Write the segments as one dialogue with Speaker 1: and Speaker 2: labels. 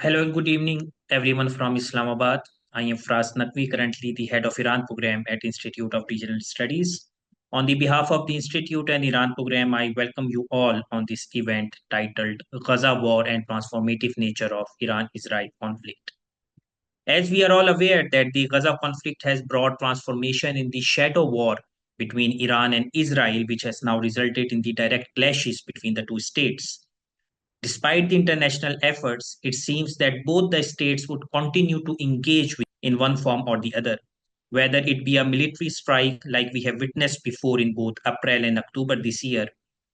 Speaker 1: Hello and good evening, everyone from Islamabad. I am Nabi, currently the head of Iran program at Institute of Regional Studies. On the behalf of the Institute and Iran program, I welcome you all on this event titled Gaza War and Transformative Nature of Iran-Israel Conflict. As we are all aware that the Gaza conflict has brought transformation in the shadow war between Iran and Israel, which has now resulted in the direct clashes between the two states. Despite the international efforts, it seems that both the states would continue to engage in one form or the other, whether it be a military strike like we have witnessed before in both April and October this year,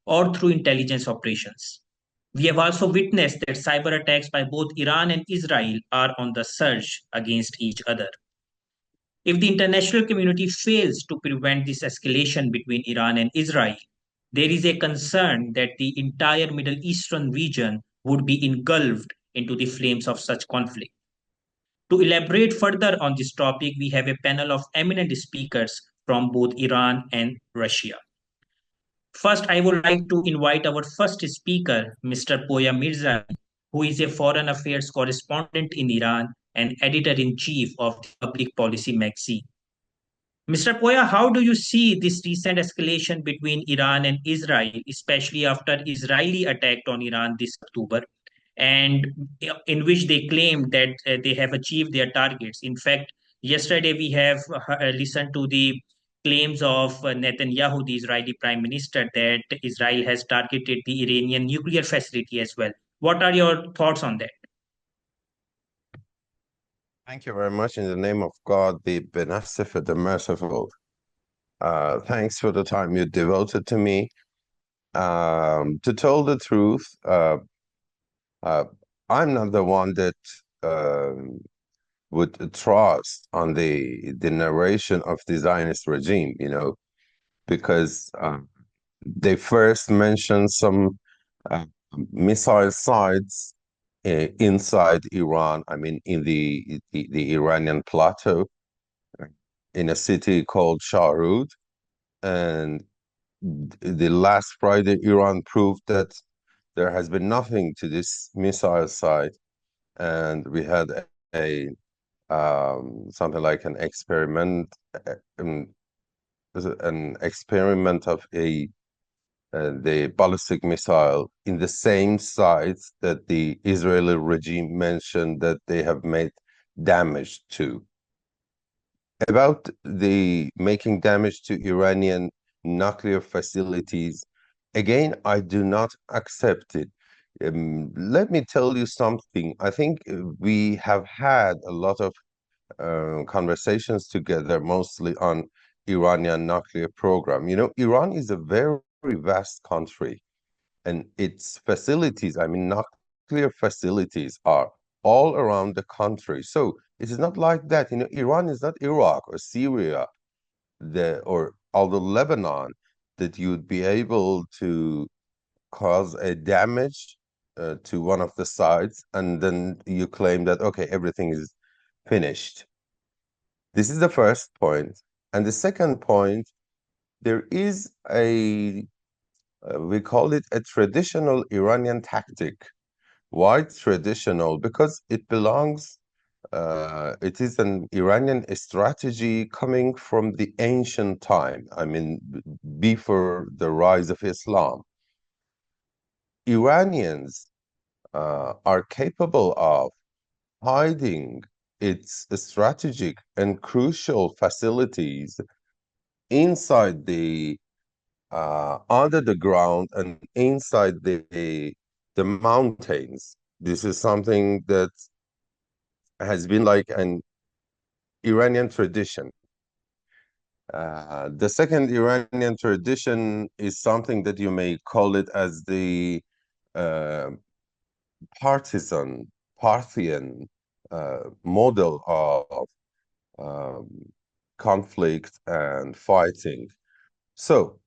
Speaker 1: or through intelligence operations. We have also witnessed that cyber attacks by both Iran and Israel are on the surge against each other. If the international community fails to prevent this escalation between Iran and Israel, there is a concern that the entire Middle Eastern region would be engulfed into the flames of such conflict. To elaborate further on this topic, we have a panel of eminent speakers from both Iran and Russia. First, I would like to invite our first speaker, Mr. Pooya Mirzaei, who is a foreign affairs correspondent in Iran and editor in chief of the Public Policy magazine. Mr. Pooya, how do you see this recent escalation between Iran and Israel, especially after Israeli attacked on Iran this October, and in which they claimed that they have achieved their targets? In fact, yesterday we have listened to the claims of Netanyahu, the Israeli prime minister, that Israel has targeted the Iranian nuclear facility as well. What are your thoughts on that?
Speaker 2: Thank you very much. In the name of God, the Beneficent, the Merciful. Thanks for the time you devoted to me. To tell the truth, I'm not the one that would trust on the narration of the Zionist regime, because they first mentioned some missile sites inside Iran, I mean, in the Iranian plateau, in a city called Shahrud. And the last Friday, Iran proved that there has been nothing to this missile site. And we had a something like an experiment of the ballistic missile in the same sites that the Israeli regime mentioned that they have made damage to. About the making damage to Iranian nuclear facilities, again, I do not accept it. Let me tell you something. I think we have had a lot of conversations together, mostly on Iranian nuclear program. Iran is a very vast country, and its facilities, I mean, nuclear facilities are all around the country. So it is not like that. Iran is not Iraq or Syria, or although Lebanon, that you'd be able to cause a damage to one of the sides, and then you claim that, okay, everything is finished. This is the first point. And the second point, there is we call it a traditional Iranian tactic. Why traditional? Because it is an Iranian strategy coming from the ancient time. I mean, before the rise of Islam. Iranians are capable of hiding its strategic and crucial facilities inside under the ground and inside the mountains. This is something that has been like an Iranian tradition. The second Iranian tradition is something that you may call it as the uh, Parthian model of um, conflict and fighting. So,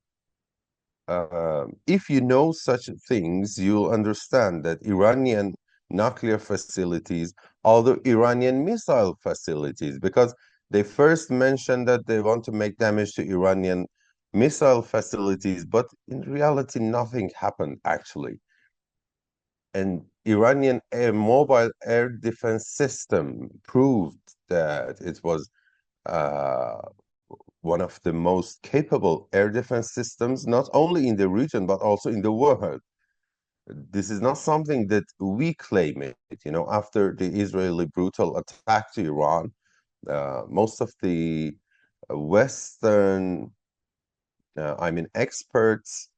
Speaker 2: if you know such things, you'll understand that Iranian nuclear facilities, although Iranian missile facilities, because they first mentioned that they want to make damage to Iranian missile facilities, but in reality, nothing happened actually. And Iranian mobile air defense system proved that it was uh, one of the most capable air defense systems, not only in the region, but also in the world. This is not something that we claim it. After the Israeli brutal attack to Iran, most of the Western, experts,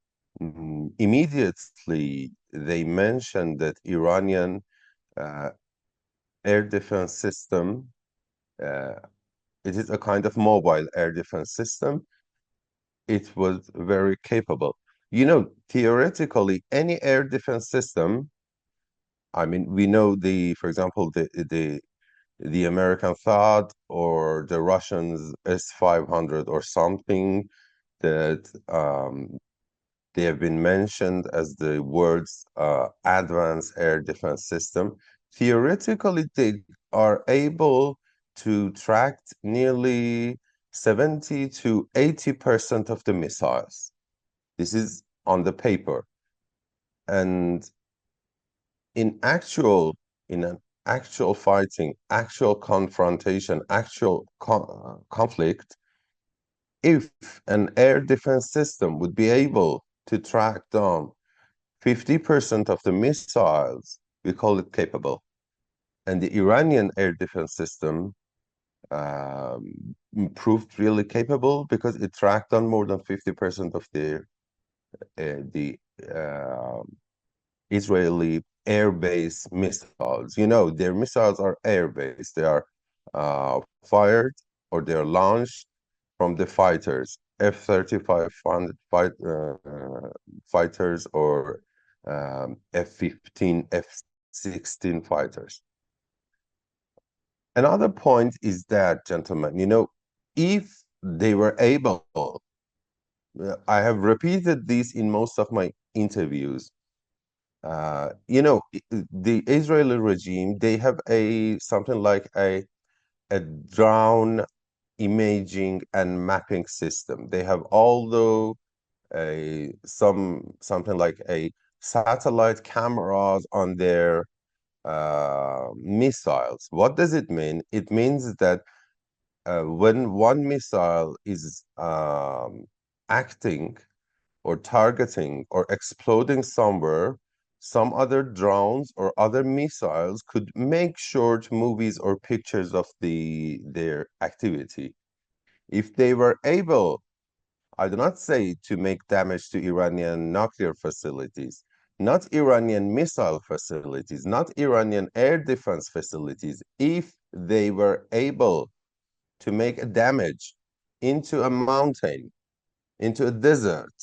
Speaker 2: immediately they mentioned that Iranian uh, air defense system, uh, it is a kind of mobile air defense system. It was very capable. Theoretically, any air defense system, we know for example, the American THAAD or the Russians S-500 or something that they have been mentioned as the world's advanced air defense system. Theoretically, they are able to track nearly 70 to 80% of the missiles. This is on the paper. And in actual, in an actual fighting, actual confrontation, actual conflict, if an air defense system would be able to track down 50% of the missiles, we call it capable. And the Iranian air defense system proved really capable because it tracked down more than 50% of the Israeli air-based missiles. Their missiles are air-based. They are fired or they are launched from the fighters, F-35 fighters or F-15, F-16 fighters. Another point is that, gentlemen, if they were able, I have repeated this in most of my interviews. The Israeli regime, they have something like a drone imaging and mapping system. They have although something like a satellite cameras on their missiles. What does it mean? It means that when one missile is acting or targeting or exploding somewhere, some other drones or other missiles could make short movies or pictures of their activity. If they were able, I do not say to make damage to Iranian nuclear facilities, not Iranian missile facilities, not Iranian air defense facilities, if they were able to make a damage into a mountain, into a desert,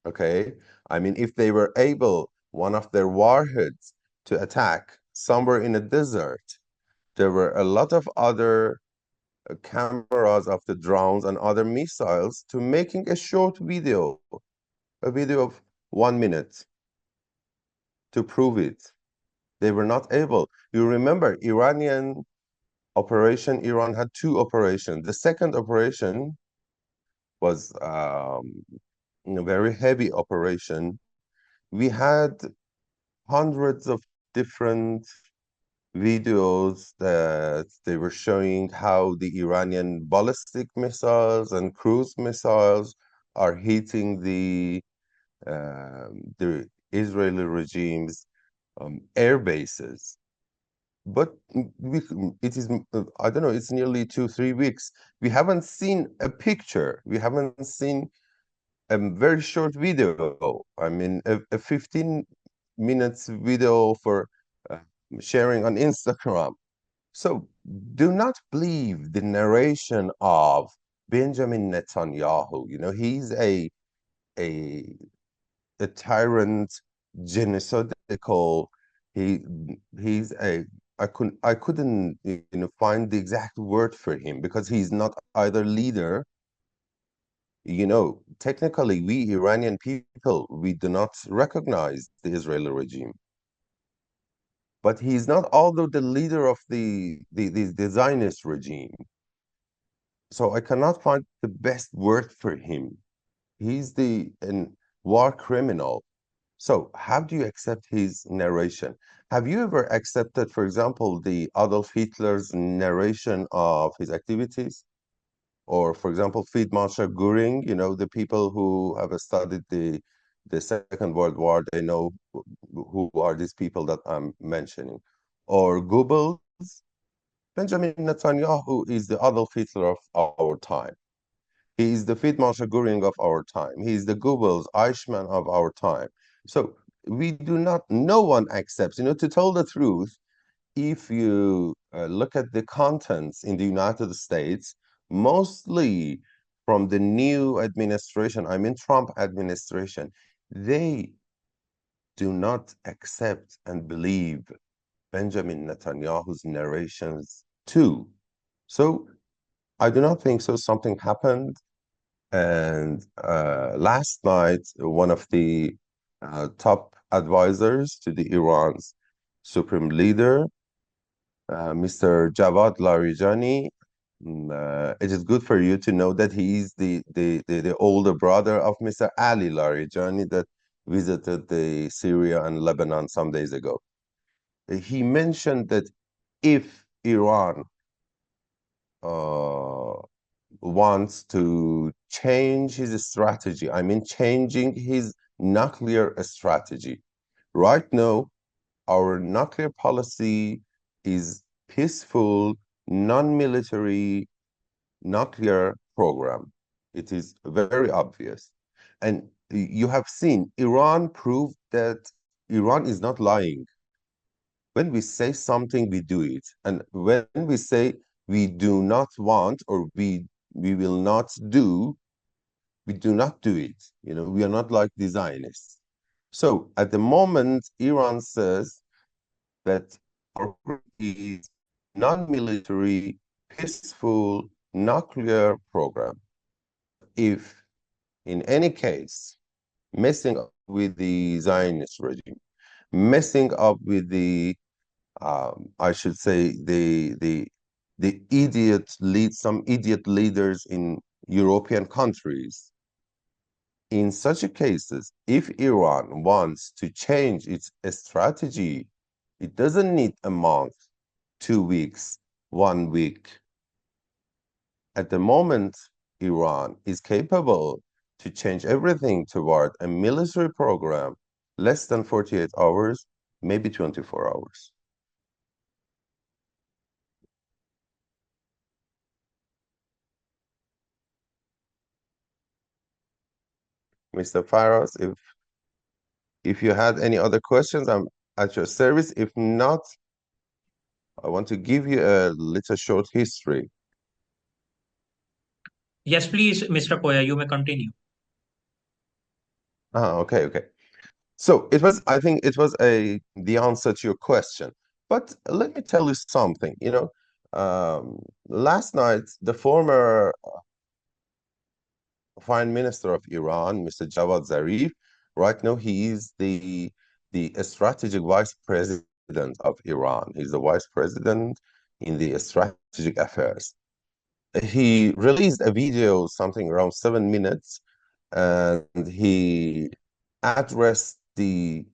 Speaker 2: okay? If they were able, one of their warheads to attack somewhere in a desert, there were a lot of other cameras of the drones and other missiles to making a short video, a video of 1 minute to prove it. They were not able. You remember Iranian operation, Iran had two operations. The second operation was a very heavy operation. We had hundreds of different videos that they were showing how the Iranian ballistic missiles and cruise missiles are hitting the Israeli regime's air bases. But it is, I don't know, it's nearly 2, 3 weeks. We haven't seen a picture. We haven't seen a very short video. A 15 minutes video for uh, sharing on Instagram. So do not believe the narration of Benjamin Netanyahu. He's a a tyrant, genocidal. He he's a I couldn't find the exact word for him because he's not either leader. Technically, we Iranian people, we do not recognize the Israeli regime. But he's not although the leader of the Zionist regime. So I cannot find the best word for him. He's the war criminal. So how do you accept his narration? Have you ever accepted, for example, the Adolf Hitler's narration of his activities? Or, for example, Field Marshal Goering, the people who have studied the Second World War, they know who are these people that I'm mentioning. Or Goebbels, Benjamin Netanyahu is the Adolf Hitler of our time. He is the Field Marshal Goering of our time. He is the Goebbels, Eichmann of our time. So we do not, no one accepts, to tell the truth, if you look at the contents in the United States, mostly from the new administration, I mean Trump administration, they do not accept and believe Benjamin Netanyahu's narrations too. So I do not think so. Something happened. And last night, one of the top advisors to the Iran's supreme leader, Mr. Javad Larijani, it is good for you to know that he is the older brother of Mr. Ali Larijani that visited the Syria and Lebanon some days ago. He mentioned that if Iran uh, wants to change his strategy, I mean changing his nuclear strategy. Right now, our nuclear policy is peaceful, non-military nuclear program. It is very obvious. And you have seen Iran prove that Iran is not lying. When we say something, we do it. And when we say we do not want or we will not do, we do not do it. We are not like designers. So at the moment, Iran says that our group is non-military, peaceful nuclear program. If in any case, messing up with the Zionist regime, messing up with the, I should say, the some idiot leaders in European countries. In such cases, if Iran wants to change its strategy, it doesn't need a month, 2 weeks, 1 week. At the moment, Iran is capable to change everything toward a military program less than 48 hours, maybe 24 hours. Mr. Faras, if you had any other questions, I'm at your service. If not, I want to give you a little short history.
Speaker 1: Yes, please, Mr. Pooya, you may continue.
Speaker 2: Okay. So I think it was the answer to your question. But let me tell you something, last night, the former Foreign Minister of Iran, Mr. Javad Zarif, right now he is the strategic vice president of Iran. He's the vice president in the strategic affairs. He released a video, something around 7 minutes, and he addressed the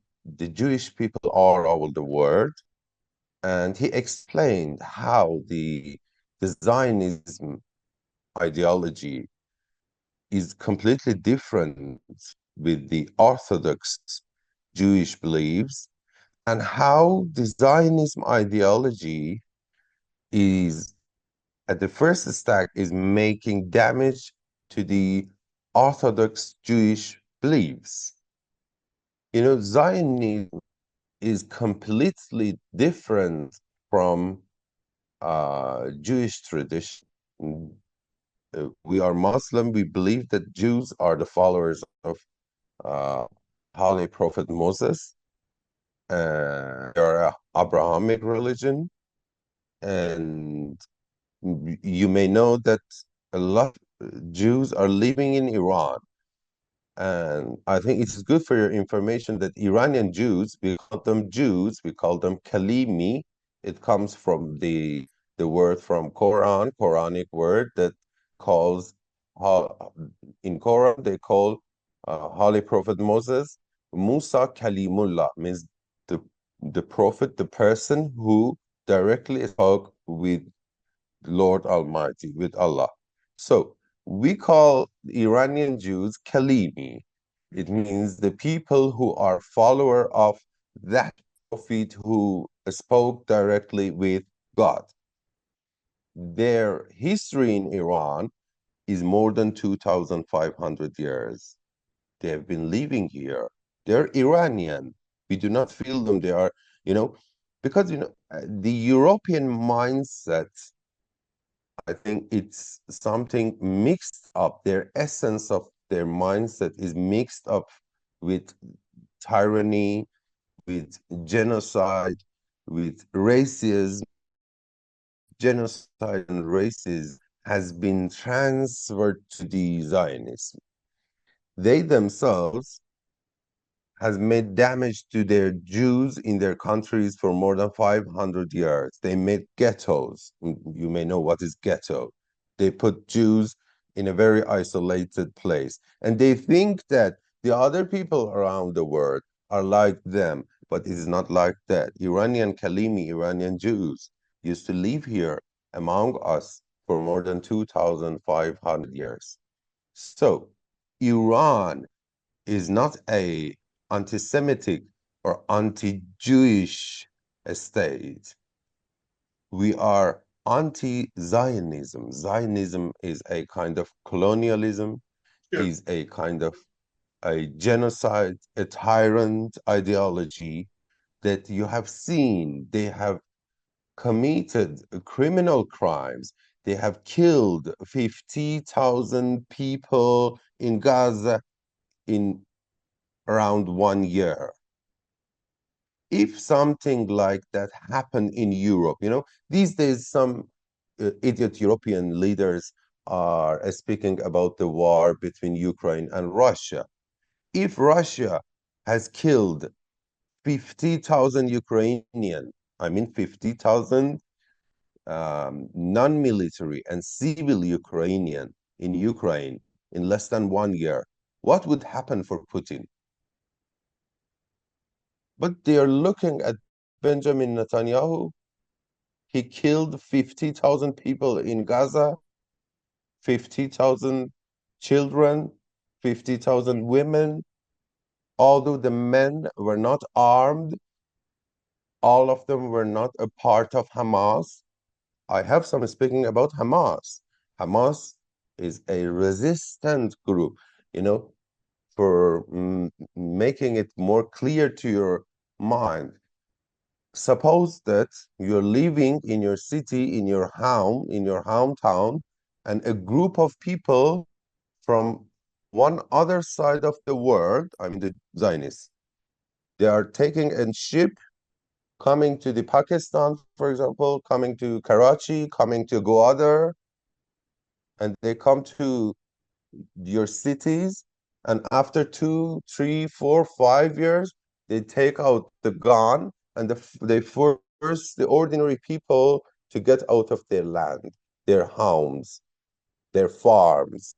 Speaker 2: Jewish people all over the world, and he explained how the Zionism ideology is completely different with the Orthodox Jewish beliefs, and how the Zionism ideology is at the first stack is making damage to the Orthodox Jewish beliefs. Zionism is completely different from Jewish tradition. We are Muslim. We believe that Jews are the followers of uh, Holy Prophet Moses. They are a Abrahamic religion, and you may know that a lot of Jews are living in Iran. And I think it's good for your information that Iranian Jews, we call them Jews, we call them Kalimi. It comes from the word from Quran, Quranic word that calls, in Quran, they call Holy Prophet Moses Musa Kalimullah means the the prophet, the person who directly spoke with Lord Almighty, with Allah. So we call Iranian Jews Kalimi. It means the people who are follower of that prophet who spoke directly with God. Their history in Iran is more than 2,500 years. They have been living here. They're Iranian. We do not feel them. They are, you know, because, the European mindset, I think it's something mixed up. Their essence of their mindset is mixed up with tyranny, with genocide, with racism. Genocide and racism has been transferred to the Zionists. They themselves has made damage to their Jews in their countries for more than 500 years. They made ghettos. You may know what is ghetto. They put Jews in a very isolated place. And they think that the other people around the world are like them, but it is not like that. Iranian Kalimi, Iranian Jews, used to live here among us for more than 2,500 years. So, Iran is not a anti-Semitic or anti-Jewish state. We are anti-Zionism. Zionism is a kind of colonialism,
Speaker 1: Sure.
Speaker 2: is a kind of a genocide, a tyrant ideology that you have seen. They have committed criminal crimes. They have killed 50,000 people in Gaza in around 1 year. If something like that happened in Europe, these days some idiot European leaders are speaking about the war between Ukraine and Russia. If Russia has killed 50,000 Ukrainian, I mean 50,000 non-military and civil Ukrainian in Ukraine in less than 1 year, what would happen for Putin? But they are looking at Benjamin Netanyahu. He killed 50,000 people in Gaza, 50,000 children, 50,000 women. Although the men were not armed, all of them were not a part of Hamas. I have some speaking about Hamas. Hamas is a resistant group, you know, for making it more clear to your mind. Suppose that you're living in your city, in your home, in your hometown, and a group of people from one other side of the world, I mean the Zionists, they are taking a ship coming to the Pakistan, for example, coming to Karachi, coming to Gwadar, and they come to your cities, and after 2, 3, 4, 5 years, they take out the gun and they force the ordinary people to get out of their land, their homes, their farms.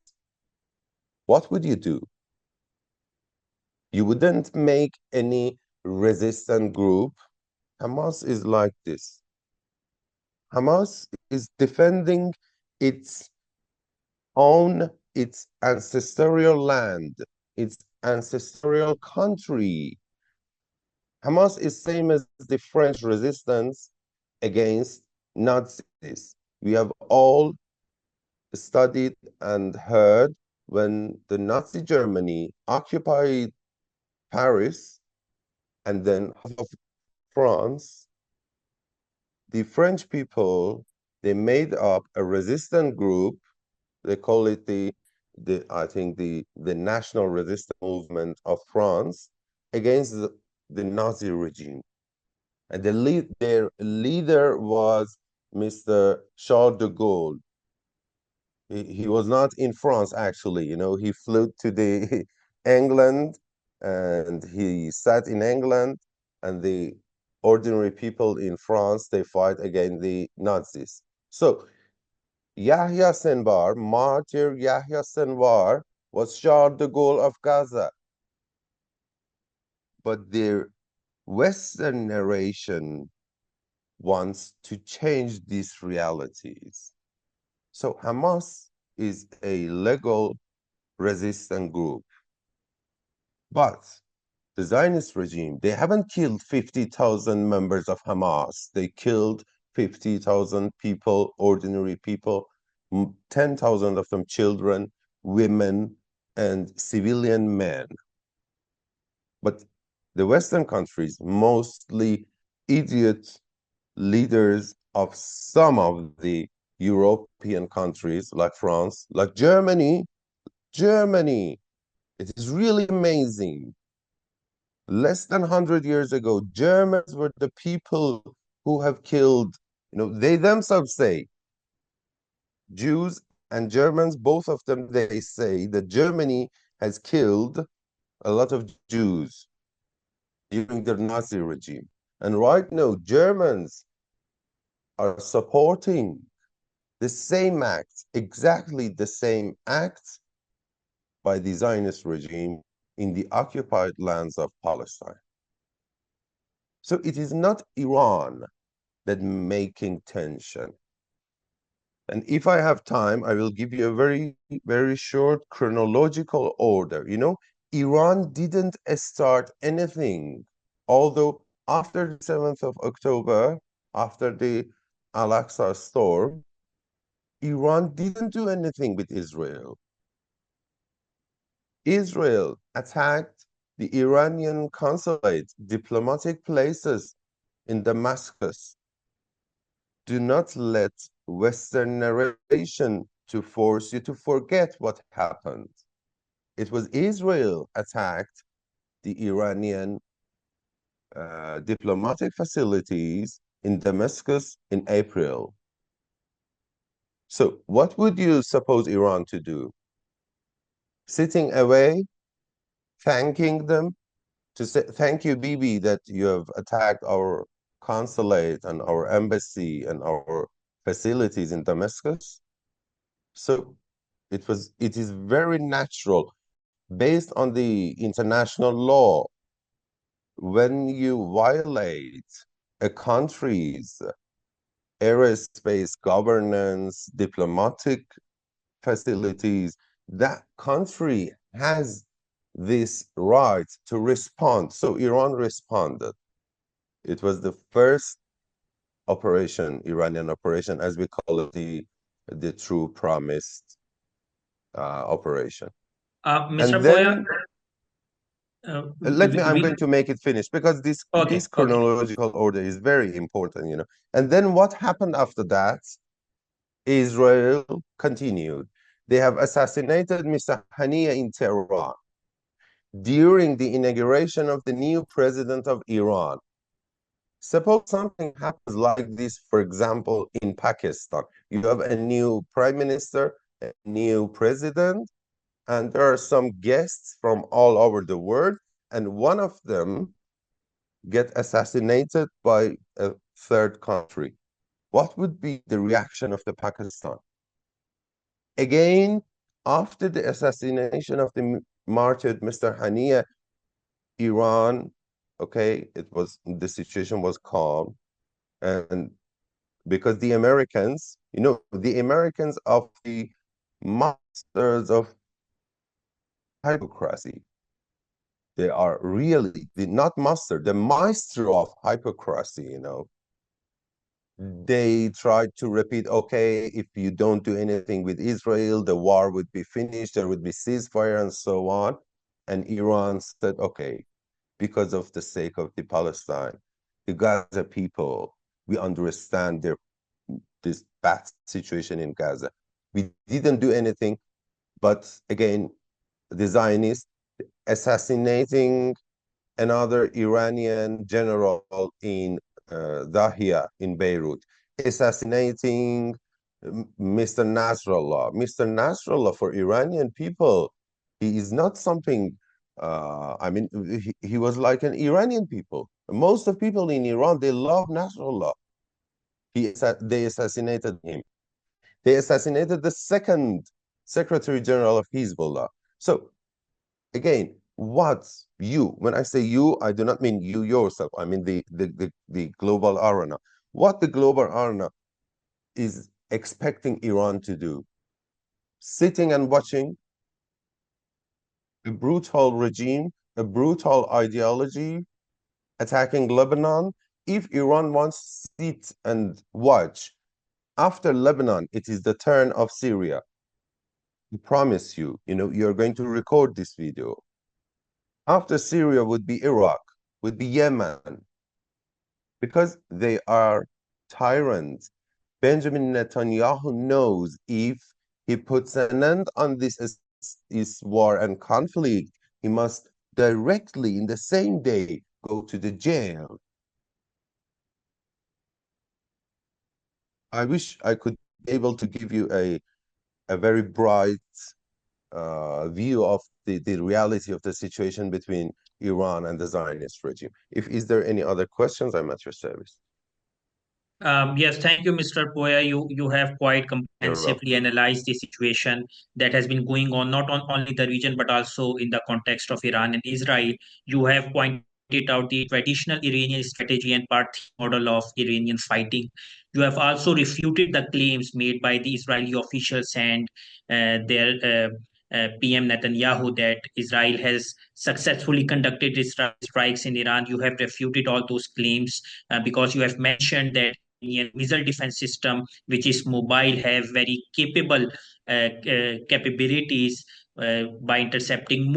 Speaker 2: What would you do? You wouldn't make any resistant group. Hamas is like this. Hamas is defending its its ancestral land, its ancestral country. Hamas is same as the French resistance against Nazis. We have all studied and heard when the Nazi Germany occupied Paris and then half of France, the French people, they made up a resistant group. They call it the I think the National Resistance Movement of France against the Nazi regime. And their leader was Mr. Charles de Gaulle. He was not in France actually, he flew to the England and he sat in England, and the ordinary people in France, they fight against the Nazis. So Yahya Sinwar, Martyr, Martyr, Yahya Sinwar, martyr, Yahya Sinwar, martyr, Yahya Sinwar, martyr, Yahya Sinwar, martyr, Yahya Sinwar, martyr, Yahya Sinwar, martyr, Yahya Sinwar, martyr, Yahya Sinwar, martyr, Yahya Sinwar, was Charles de Gaulle of Gaza. but their Western narration wants to change these realities. So Hamas is a legal resistant group, but the Zionist regime, they haven't killed 50,000 members of Hamas. They killed 50,000 people, ordinary people, 10,000 of them children, women, and civilian men. But the Western countries, mostly idiot leaders of some of the European countries like France, like Germany, it is really amazing. Less than 100 years ago, Germans were the people who have killed, they themselves say, Jews and Germans, both of them, they say that Germany has killed a lot of Jews during the Nazi regime. And right now, Germans are supporting the same acts, exactly the same acts by the Zionist regime in the occupied lands of Palestine. So it is not Iran that making tension. And if I have time, I will give you a very, very short chronological order. Iran didn't start anything, although after the 7th of October, after the Al-Aqsa storm, Iran didn't do anything with Israel. Israel attacked the Iranian consulate, diplomatic places in Damascus. Do not let Western narration to force you to forget what happened. It was Israel attacked the Iranian diplomatic facilities in Damascus in April. So what would you suppose Iran to do? Sitting away, thanking them, to say, thank you, Bibi, that you have attacked our consulate and our embassy and our facilities in Damascus. So it is very natural, based on the international law, when you violate a country's aerospace governance, diplomatic facilities, that country has this right to respond. So Iran responded. It was the first operation, Iranian operation, as we call it, the true promised operation.
Speaker 1: Mr.
Speaker 2: And
Speaker 1: Pooya,
Speaker 2: then I'm going to make it finish because
Speaker 1: okay,
Speaker 2: this
Speaker 1: okay.
Speaker 2: chronological order is very important. And then what happened after that? Israel continued. They have assassinated Mr. Haniya in Tehran during the inauguration of the new president of Iran. Suppose something happens like this, for example, in Pakistan. You have a new prime minister, a new president, and there are some guests from all over the world, and one of them get assassinated by a third country. What would be the reaction of the Pakistan? Again, after the assassination of the martyred Mr. Haniya, Iran, okay, the situation was calm, and because the Americans, the Americans of the masters of hypocrisy, they are really not master, the maestro of hypocrisy. They tried to repeat, okay, if you don't do anything with Israel, the war would be finished, there would be ceasefire and so on. And Iran said, okay, because of the sake of the Palestine, the Gaza people, we understand this bad situation in Gaza. We didn't do anything, but again, the Zionists assassinating another Iranian general in Dahia in Beirut, assassinating Mr. Nasrallah. Mr. Nasrallah, for Iranian people, he is not something, he was like an Iranian people. Most of people in Iran, they love Nasrallah. They assassinated him. They assassinated the second Secretary General of Hezbollah. So again, what you, when I say you, I do not mean you yourself, I mean the global arena, what the global arena is expecting Iran to do. Sitting and watching a brutal regime, a brutal ideology attacking Lebanon. If Iran wants to sit and watch, after Lebanon, it is the turn of Syria. I promise you, you're going to record this video. After Syria would be Iraq, would be Yemen, because they are tyrants. Benjamin Netanyahu knows if he puts an end on this war and conflict, he must directly in the same day go to the jail. I wish I could be able to give you a very bright view of the reality of the situation between Iran and the Zionist regime. Is there any other questions? I'm at your service.
Speaker 1: Yes, thank you, Mr. Pooya. You have quite
Speaker 2: You're
Speaker 1: comprehensively
Speaker 2: welcome.
Speaker 1: analyzed the situation that has been going on, not on only the region, but also in the context of Iran and Israel. You have pointed out the traditional Iranian strategy and part model of Iranian fighting. You have also refuted the claims made by the Israeli officials and their PM Netanyahu that Israel has successfully conducted strikes in Iran. You have refuted all those claims because you have mentioned that Iranian missile defense system, which is mobile, have very capable capabilities by intercepting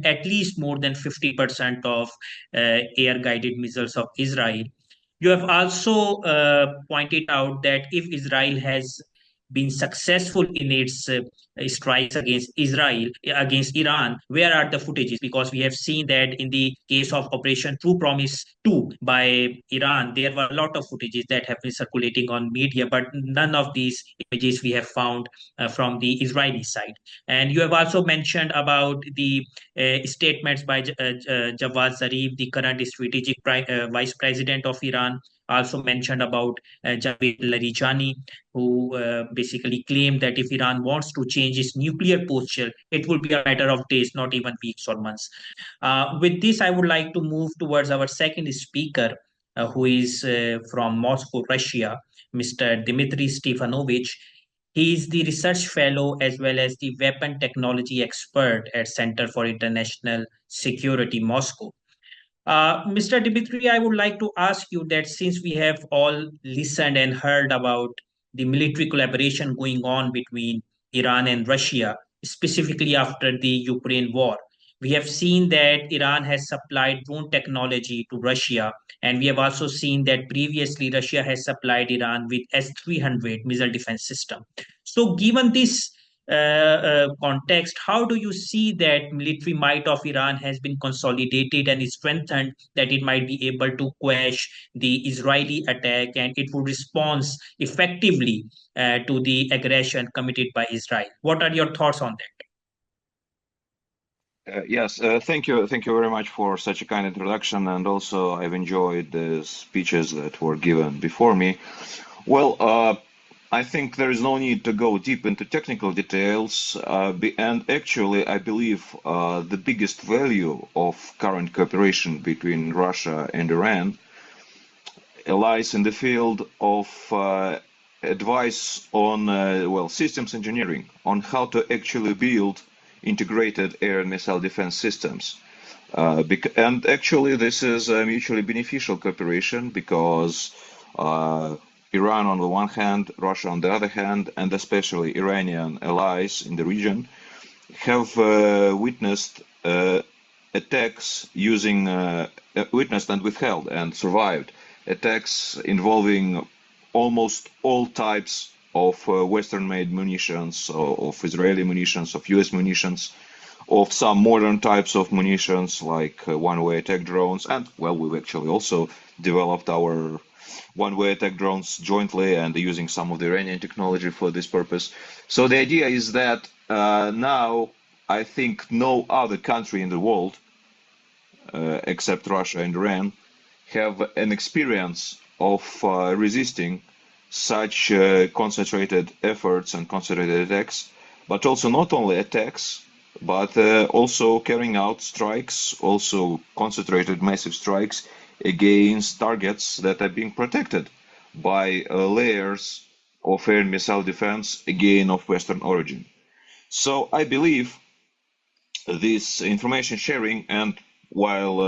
Speaker 1: at least more than 50% of air guided missiles of Israel. You have also pointed out that if Israel has been successful in its strikes against against Iran, where are the footages? Because we have seen that in the case of Operation True Promise 2 by Iran, there were a lot of footages that have been circulating on media, but none of these images we have found from the Israeli side. And you have also mentioned about the statements by Javad Zarif, the current strategic vice president of Iran, also mentioned about Javed Larijani, who basically claimed that if Iran wants to change its nuclear posture, it will be a matter of days, not even weeks or months. With this, I would like to move towards our second speaker, who is from Moscow, Russia, Mr. Dmitry Stefanovich. He is the research fellow as well as the weapon technology expert at Center for International Security, Moscow. Mr. Dimitri, I would like to ask you that since we have all listened and heard about the military collaboration going on between Iran and Russia, specifically after the Ukraine war, we have seen that Iran has supplied drone technology to Russia, and we have also seen that previously Russia has supplied Iran with S-300 missile defense system. So, given this context, how do you see that military might of Iran has been consolidated and strengthened that it might be able to quash the Israeli attack and it would respond effectively to the aggression committed by Israel? What are your thoughts on that?
Speaker 3: Yes, thank you very much for such a kind introduction, and also I've enjoyed the speeches that were given before me. Well, I think there is no need to go deep into technical details, and actually, I believe the biggest value of current cooperation between Russia and Iran lies in the field of advice on systems engineering, on how to actually build integrated air and missile defense systems. And actually, this is a mutually beneficial cooperation because Iran on the one hand, Russia on the other hand, and especially Iranian allies in the region have witnessed attacks witnessed and withheld and survived attacks involving almost all types of Western-made munitions, of Israeli munitions, of US munitions, of some modern types of munitions like one-way attack drones. And, well, we've actually also developed our one-way attack drones jointly and using some of the Iranian technology for this purpose. So the idea is that now I think no other country in the world, except Russia and Iran, have an experience of resisting such concentrated efforts and concentrated attacks, but also not only attacks, but also carrying out strikes, also concentrated massive strikes against targets that are being protected by layers of air and missile defense, again of Western origin. So I believe this information sharing, and while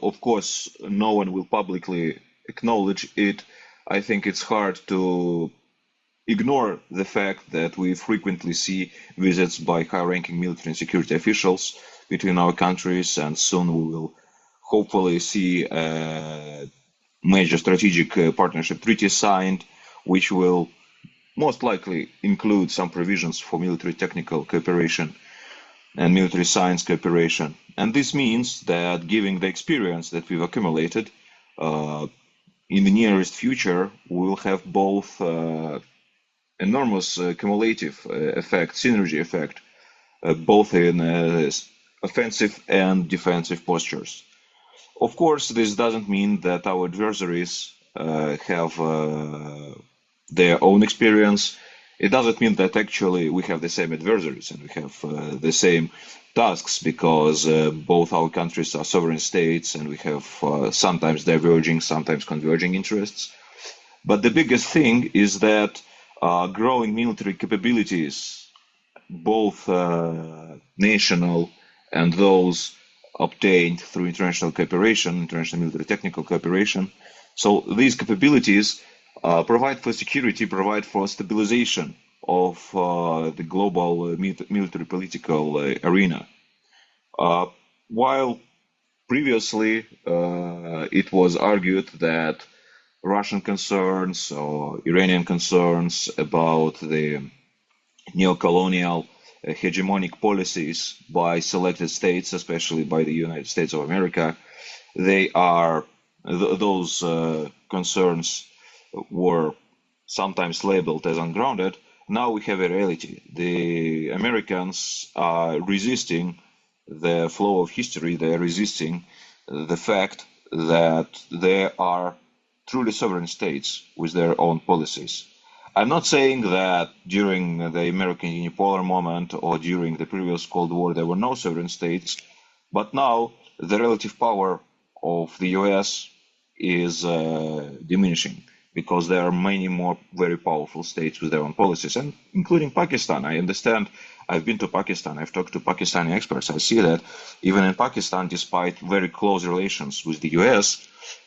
Speaker 3: of course no one will publicly acknowledge it, I think it's hard to ignore the fact that we frequently see visits by high-ranking military and security officials between our countries, and soon we will hopefully see a major strategic partnership treaty signed, which will most likely include some provisions for military technical cooperation and military science cooperation. And this means that, given the experience that we've accumulated, in the nearest future, we will have both enormous cumulative effect, synergy effect, both in offensive and defensive postures. Of course, this doesn't mean that our adversaries have their own experience. It doesn't mean that actually we have the same adversaries and we have the same tasks, because both our countries are sovereign states and we have sometimes diverging, sometimes converging interests. But the biggest thing is that growing military capabilities, both national and those obtained through international cooperation, international military technical cooperation. So these capabilities provide for security, provide for stabilization of the global military political arena. While previously it was argued that Russian concerns or Iranian concerns about the neo-colonial hegemonic policies by selected states, especially by the United States of America, they are those concerns were sometimes labeled as ungrounded. Now we have a reality. The Americans are resisting the flow of history. They are resisting the fact that they are truly sovereign states with their own policies. I'm not saying that during the American unipolar moment or during the previous Cold War there were no sovereign states, but now the relative power of the US is diminishing, because there are many more very powerful states with their own policies, and including Pakistan. I understand, I've been to Pakistan, I've talked to Pakistani experts. I see that even in Pakistan, despite very close relations with the US,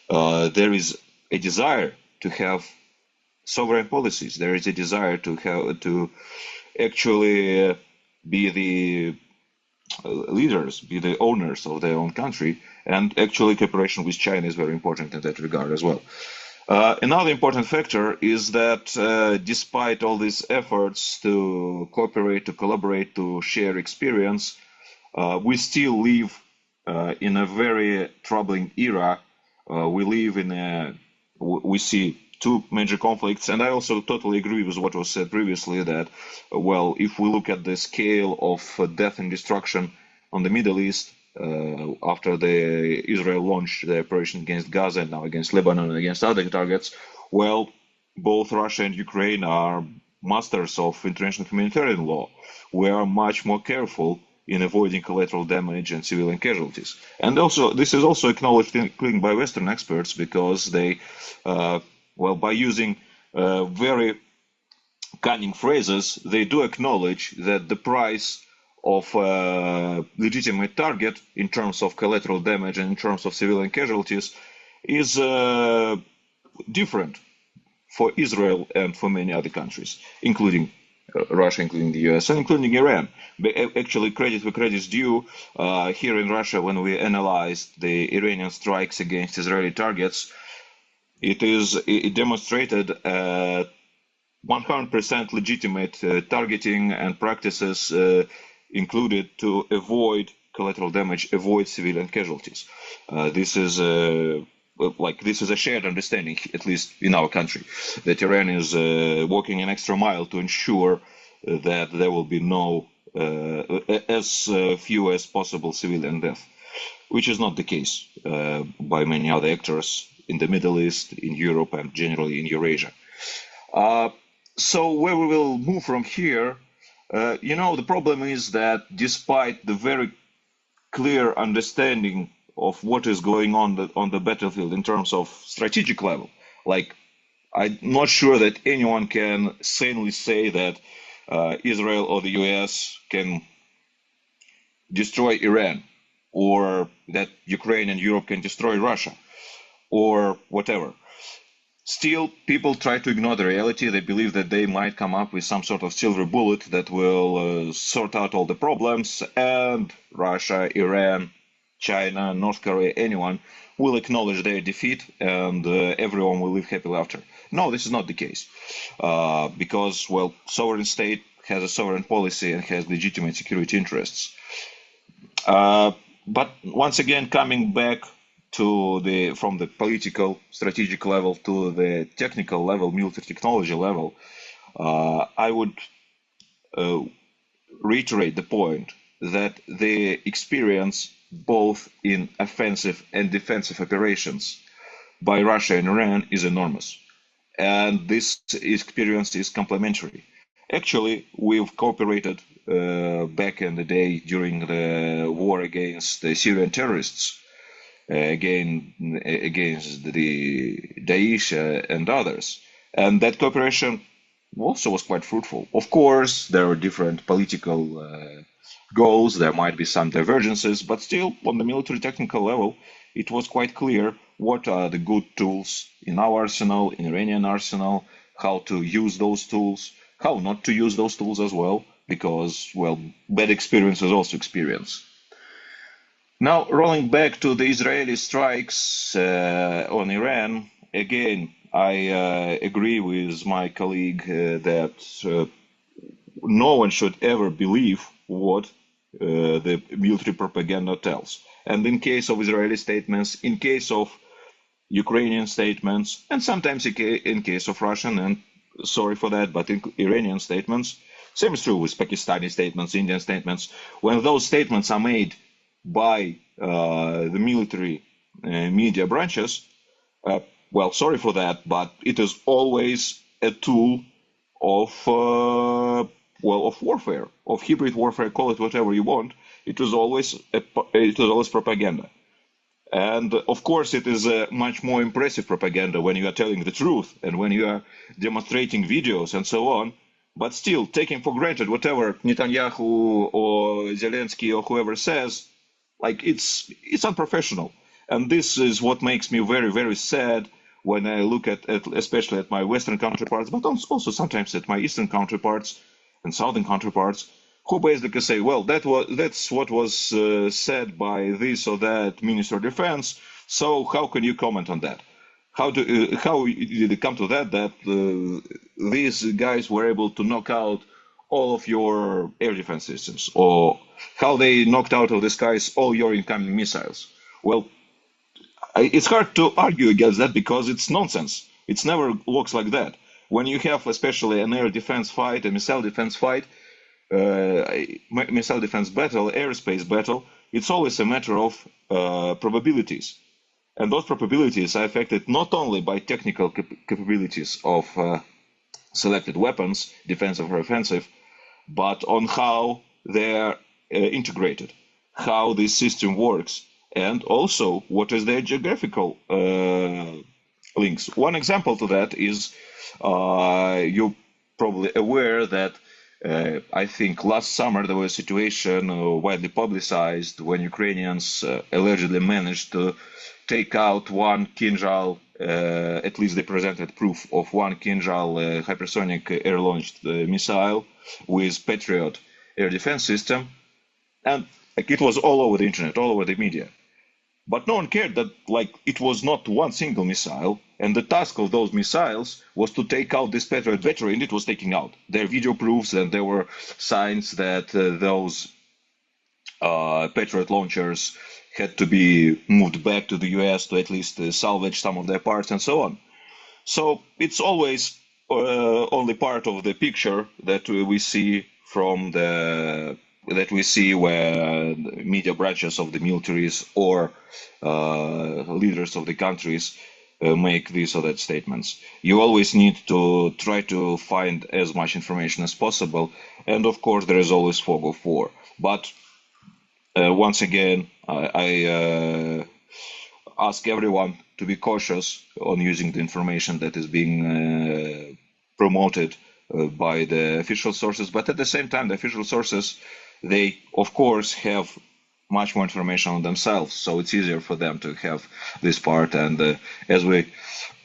Speaker 3: there is a desire to have sovereign policies. There is a desire to actually be the leaders, be the owners of their own country, and actually cooperation with China is very important in that regard as well. Another important factor is that despite all these efforts to cooperate, to collaborate, to share experience, we still live in a very troubling era. We see two major conflicts, and I also totally agree with what was said previously that, well, if we look at the scale of death and destruction on the Middle East, after Israel launched the operation against Gaza and now against Lebanon and against other targets, well, both Russia and Ukraine are masters of international humanitarian law. We are much more careful in avoiding collateral damage and civilian casualties. And also, this is also acknowledged, including by Western experts, because they, by using very cunning phrases, they do acknowledge that the price of a legitimate target in terms of collateral damage and in terms of civilian casualties is different for Israel and for many other countries, including Russia, including the US, and including Iran. But actually, credit where credit is due, here in Russia, when we analyzed the Iranian strikes against Israeli targets, it demonstrated 100% legitimate targeting and practices included to avoid collateral damage, avoid civilian casualties. This is a shared understanding, at least in our country, that Iran is walking an extra mile to ensure that there will be as few as possible civilian death, which is not the case by many other actors in the Middle East, in Europe, and generally in Eurasia. So where we will move from here, The problem is that despite the very clear understanding of what is going on the battlefield in terms of strategic level, like I'm not sure that anyone can sanely say that Israel or the US can destroy Iran, or that Ukraine and Europe can destroy Russia, or whatever. Still, people try to ignore the reality. They believe that they might come up with some sort of silver bullet that will sort out all the problems, and Russia, Iran, China, North Korea, anyone will acknowledge their defeat, and everyone will live happily after. No, this is not the case, because, well, sovereign state has a sovereign policy and has legitimate security interests. But once again, coming back from the political strategic level to the technical level, military technology level, I would reiterate the point that the experience both in offensive and defensive operations by Russia and Iran is enormous. And this experience is complementary. Actually, we've cooperated back in the day during the war against the Syrian terrorists, against the Daesh and others. And that cooperation also was quite fruitful. Of course, there are different political goals, there might be some divergences, but still, on the military technical level, it was quite clear what are the good tools in our arsenal, in Iranian arsenal, how to use those tools, how not to use those tools as well, because, well, bad experience is also experience. Now, rolling back to the Israeli strikes on Iran, again, I agree with my colleague that no one should ever believe what the military propaganda tells. And in case of Israeli statements, in case of Ukrainian statements, and sometimes in case of Russian, and sorry for that, but in Iranian statements, same is true with Pakistani statements, Indian statements. When those statements are made by the military media branches, well, sorry for that, but it is always a tool of of warfare, of hybrid warfare, call it whatever you want. It was always propaganda. And of course, it is a much more impressive propaganda when you are telling the truth and when you are demonstrating videos and so on. But still, taking for granted whatever Netanyahu or Zelensky or whoever says, like it's unprofessional. And this is what makes me very, very sad when I look at especially at my Western counterparts, but also sometimes at my Eastern counterparts and Southern counterparts, who basically say, well, that's what was said by this or that Minister of Defense, so how can you comment on that? How did it come to that these guys were able to knock out all of your air defense systems, or how they knocked out of the skies all your incoming missiles? Well, it's hard to argue against that because it's nonsense. It never works like that. When you have especially an air defense fight, a missile defense fight, missile defense battle, airspace battle, it's always a matter of probabilities. And those probabilities are affected not only by technical capabilities of selected weapons, defensive or offensive, but on how they're integrated, how this system works, and also what is their geographical links. One example to that is you're probably aware that I think last summer there was a situation widely publicized when Ukrainians allegedly managed to take out one Kinjal, at least they presented proof of one Kinjal hypersonic air-launched missile with Patriot air defense system. And like, it was all over the internet, all over the media. But no one cared that it was not one single missile, and the task of those missiles was to take out this Patriot battery, and it was taking out. There are video proofs, and there were signs that those Patriot launchers had to be moved back to the US to at least salvage some of their parts and so on. So it's always only part of the picture that we see where media branches of the militaries or leaders of the countries make these or that statements. You always need to try to find as much information as possible, and of course there is always fog of war. But once again, I ask everyone to be cautious on using the information that is being promoted by the official sources. But at the same time, the official sources, they of course have much more information on themselves, so it's easier for them to have this part. And as we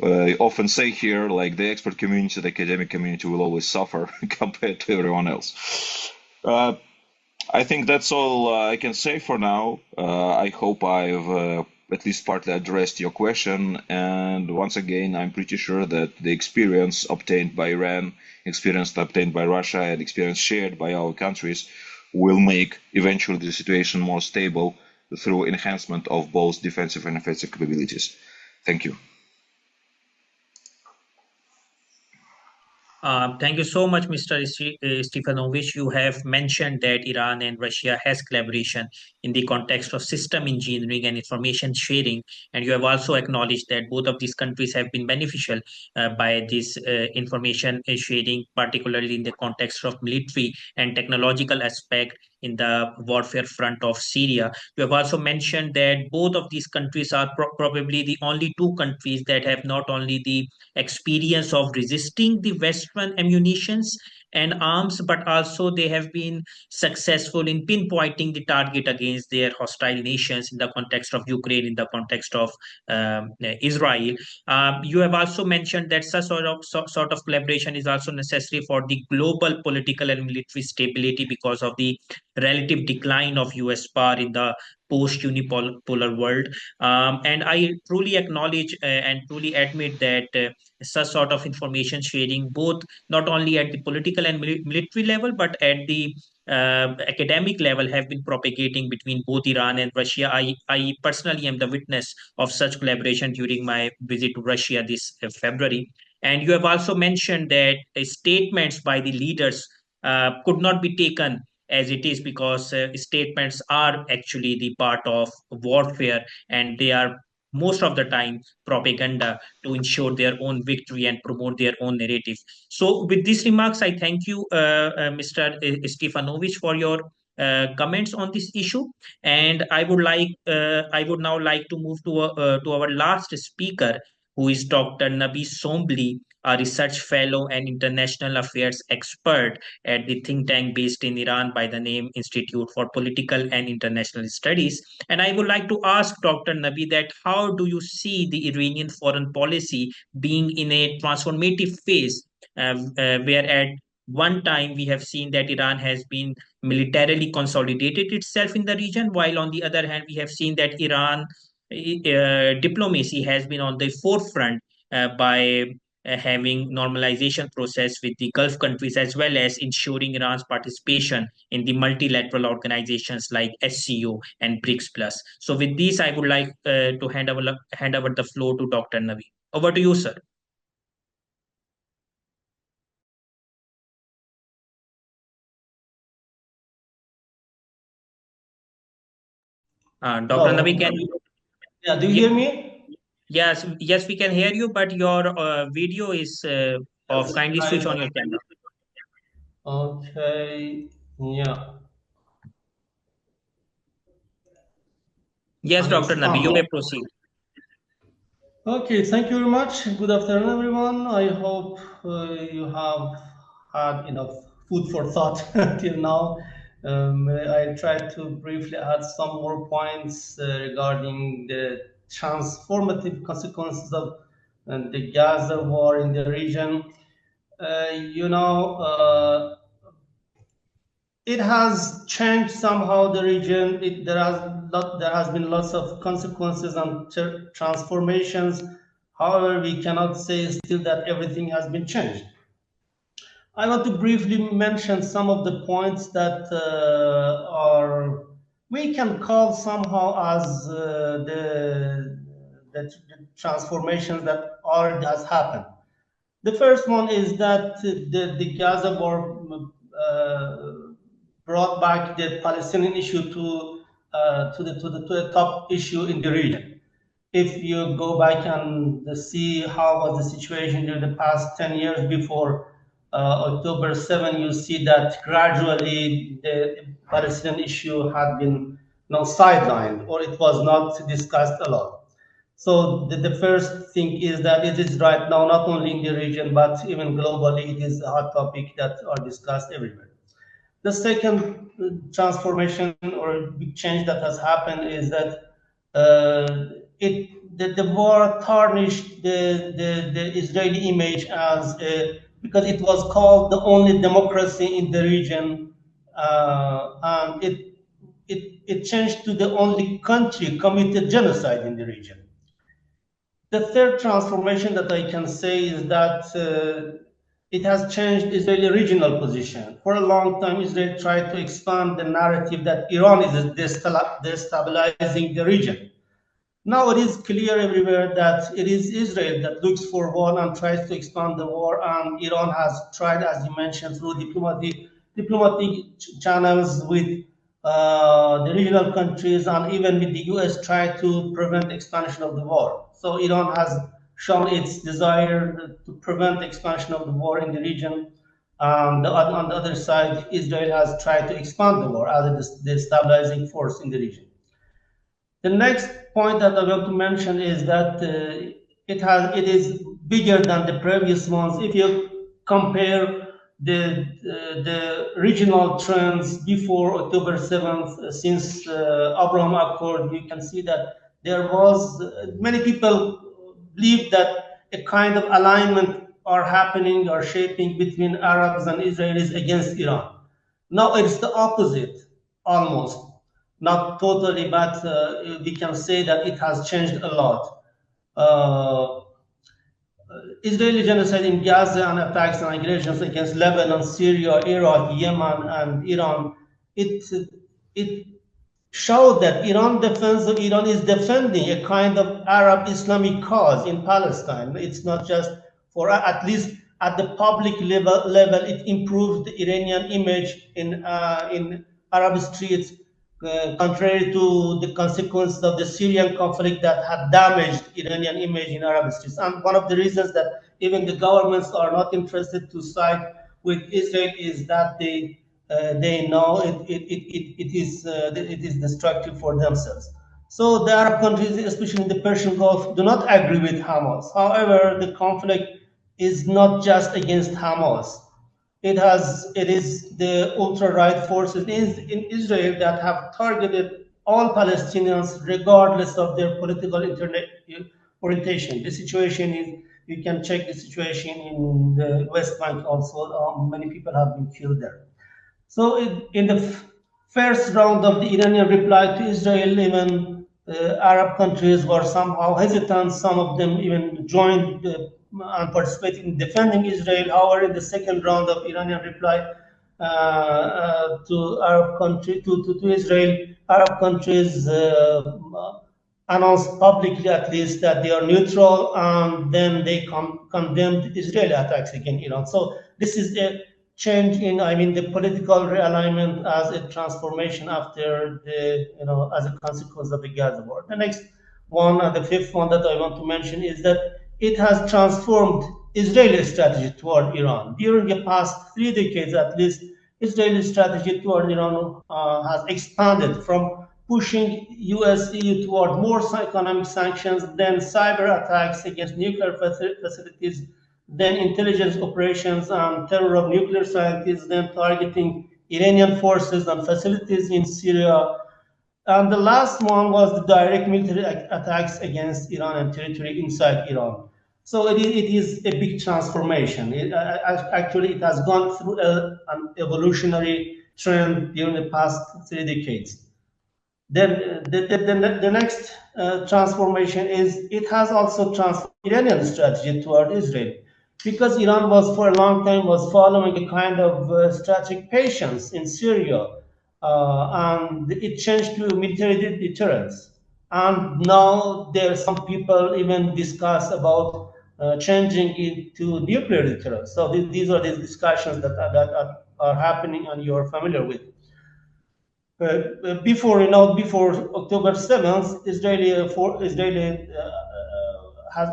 Speaker 3: often say here, like the expert community, the academic community will always suffer compared to everyone else. I think that's all I can say for now. I hope I've at least partly addressed your question. And once again, I'm pretty sure that the experience obtained by Iran, experience obtained by Russia, and experience shared by our countries will make eventually the situation more stable through enhancement of both defensive and offensive capabilities. Thank you.
Speaker 1: Thank you so much, Mr. Stefanovich. You have mentioned that Iran and Russia has collaboration in the context of system engineering and information sharing, and you have also acknowledged that both of these countries have been beneficial by this information sharing, particularly in the context of military and technological aspect in the warfare front of Syria. You have also mentioned that both of these countries are probably the only two countries that have not only the experience of resisting the Western ammunitions and arms, but also they have been successful in pinpointing the target against their hostile nations in the context of Ukraine, in the context of Israel. You have also mentioned that such sort of collaboration is also necessary for the global political and military stability because of the relative decline of US power in the post-unipolar world. And I truly acknowledge and truly admit that such sort of information sharing, both not only at the political and military level, but at the academic level, have been propagating between both Iran and Russia. I personally am the witness of such collaboration during my visit to Russia this February. And you have also mentioned that statements by the leaders could not be taken as it is because statements are actually the part of warfare, and they are most of the time propaganda to ensure their own victory and promote their own narrative. So, with these remarks, I thank you, Mr. Stefanovich, for your comments on this issue. And I would now like to move to our last speaker, who is Dr. Nabi Sonboli, a research fellow and international affairs expert at the think tank based in Iran by the name Institute for Political and International Studies. And I would like to ask Dr. Nabi that how do you see the Iranian foreign policy being in a transformative phase, where at one time we have seen that Iran has been militarily consolidated itself in the region, while on the other hand we have seen that Iran diplomacy has been on the forefront by having normalization process with the Gulf countries, as well as ensuring Iran's participation in the multilateral organizations like SCO and BRICS Plus. So with this, I would like to hand over the floor to Dr. Navi. Over to you, sir. Dr. Navi,
Speaker 4: Hello.
Speaker 1: can you?
Speaker 4: Yeah, do you
Speaker 1: Yep.
Speaker 4: hear me?
Speaker 1: Yes, we can hear you, but your video is off.
Speaker 4: Yes,
Speaker 1: Kindly switch on your camera.
Speaker 4: okay. Yeah.
Speaker 1: Yes, Dr. Nabi, you
Speaker 4: Understand.
Speaker 1: may proceed.
Speaker 4: Okay, thank you very much. Good afternoon, everyone. I hope you have had enough food for thought till now. I tried to briefly add some more points regarding the transformative consequences of the Gaza war in the region. You know, it has changed somehow the region. There has been lots of consequences and transformations. However, we cannot say still that everything has been changed. I want to briefly mention some of the points that are we can call somehow as the transformations that already has happened. The first one is that the Gaza war brought back the Palestinian issue to the top issue in the region. if you go back and see how was the situation during the past 10 years before October 7, you see that gradually the Palestinian issue had been sidelined, or it was not discussed a lot. So the first thing is that it is right now not only in the region but even globally, it is a hot topic that are discussed everywhere. The second transformation or big change that has happened is that the war tarnished the Israeli image as because it was called the only democracy in the region, and it changed to the only country committed genocide in the region. The third transformation that I can say is that it has changed Israeli regional position. For a long time, Israel tried to expand the narrative that Iran is destabilizing the region. Now it is clear everywhere that it is Israel that looks for war and tries to expand the war, and Iran has tried, as you mentioned, through diplomatic channels with the regional countries and even with the US, try to prevent expansion of the war. So Iran has shown its desire to prevent expansion of the war in the region. On the other side, Israel has tried to expand the war as a destabilizing force in the region. The next point that I want to mention is that it is bigger than the previous ones. If you compare the regional trends before October 7th, since Abraham Accord, you can see that there was many people believe that a kind of alignment are happening or shaping between Arabs and Israelis against Iran. Now it's the opposite, almost. Not totally, but we can say that it has changed a lot. Israeli genocide in Gaza and attacks and aggressions against Lebanon, Syria, Iraq, Yemen, and Iran, it showed that Iran is defending a kind of Arab Islamic cause in Palestine. It's not just for, at least at the public level, it improved the Iranian image in Arab streets, contrary to the consequences of the Syrian conflict that had damaged Iranian image in Arab streets. And one of the reasons that even the governments are not interested to side with Israel is that they know it is destructive for themselves. So the Arab countries, especially in the Persian Gulf, do not agree with Hamas. However, the conflict is not just against Hamas. It is the ultra-right forces in Israel that have targeted all Palestinians regardless of their political orientation. The situation is, you can check the situation in the West Bank also. Many people have been killed there. So in the first round of the Iranian reply to Israel, even Arab countries were somehow hesitant. Some of them even joined and participated in defending Israel. However, in the second round of Iranian reply to Arab country to Israel, Arab countries announced publicly, at least, that they are neutral, and then they condemned Israeli attacks against Iran. So this is a change in, the political realignment as a transformation after as a consequence of the Gaza war. The next one, the fifth one that I want to mention, is that it has transformed Israeli strategy toward Iran. During the past 3 decades, at least, Israeli strategy toward Iran has expanded from pushing US, EU toward more economic sanctions, then cyber attacks against nuclear facilities, then intelligence operations and terror of nuclear scientists, then targeting Iranian forces and facilities in Syria. And the last one was the direct military attacks against Iranian territory inside Iran. So it is a big transformation. Actually, it has gone through an evolutionary trend during the past 3 decades. Then the next transformation is it has also transformed Iranian strategy toward Israel, because Iran was for a long time was following a kind of strategic patience in Syria, and it changed to military deterrence. And now there are some people even discuss about changing it to nuclear deterrence. So these are the discussions that are happening, and you're familiar with. before October 7th, Israeli has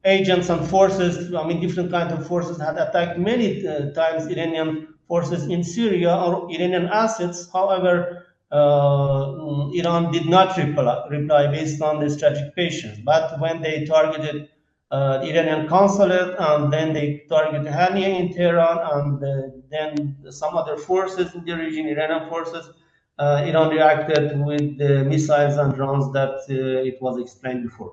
Speaker 4: agents and forces, I mean, different kinds of forces had attacked many times Iranian forces in Syria or Iranian assets. However, Iran did not reply based on the strategic patience. But when they targeted Iranian consulate, and then they targeted Hania in Tehran, and then some other forces in the region, Iranian forces, Iran reacted with the missiles and drones that it was explained before.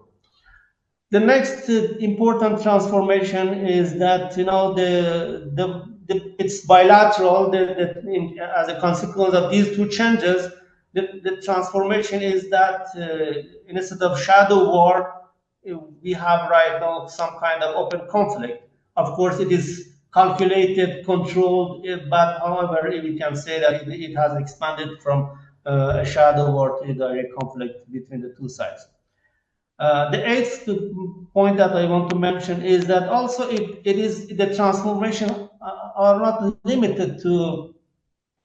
Speaker 4: The next important transformation is that it's bilateral. As a consequence of these two changes, the transformation is that instead of shadow war, we have right now some kind of open conflict. Of course, it is calculated, controlled, but however, we can say that it has expanded from a shadow war to a direct conflict between the two sides. The eighth point that I want to mention is that also it is the transformation are not limited to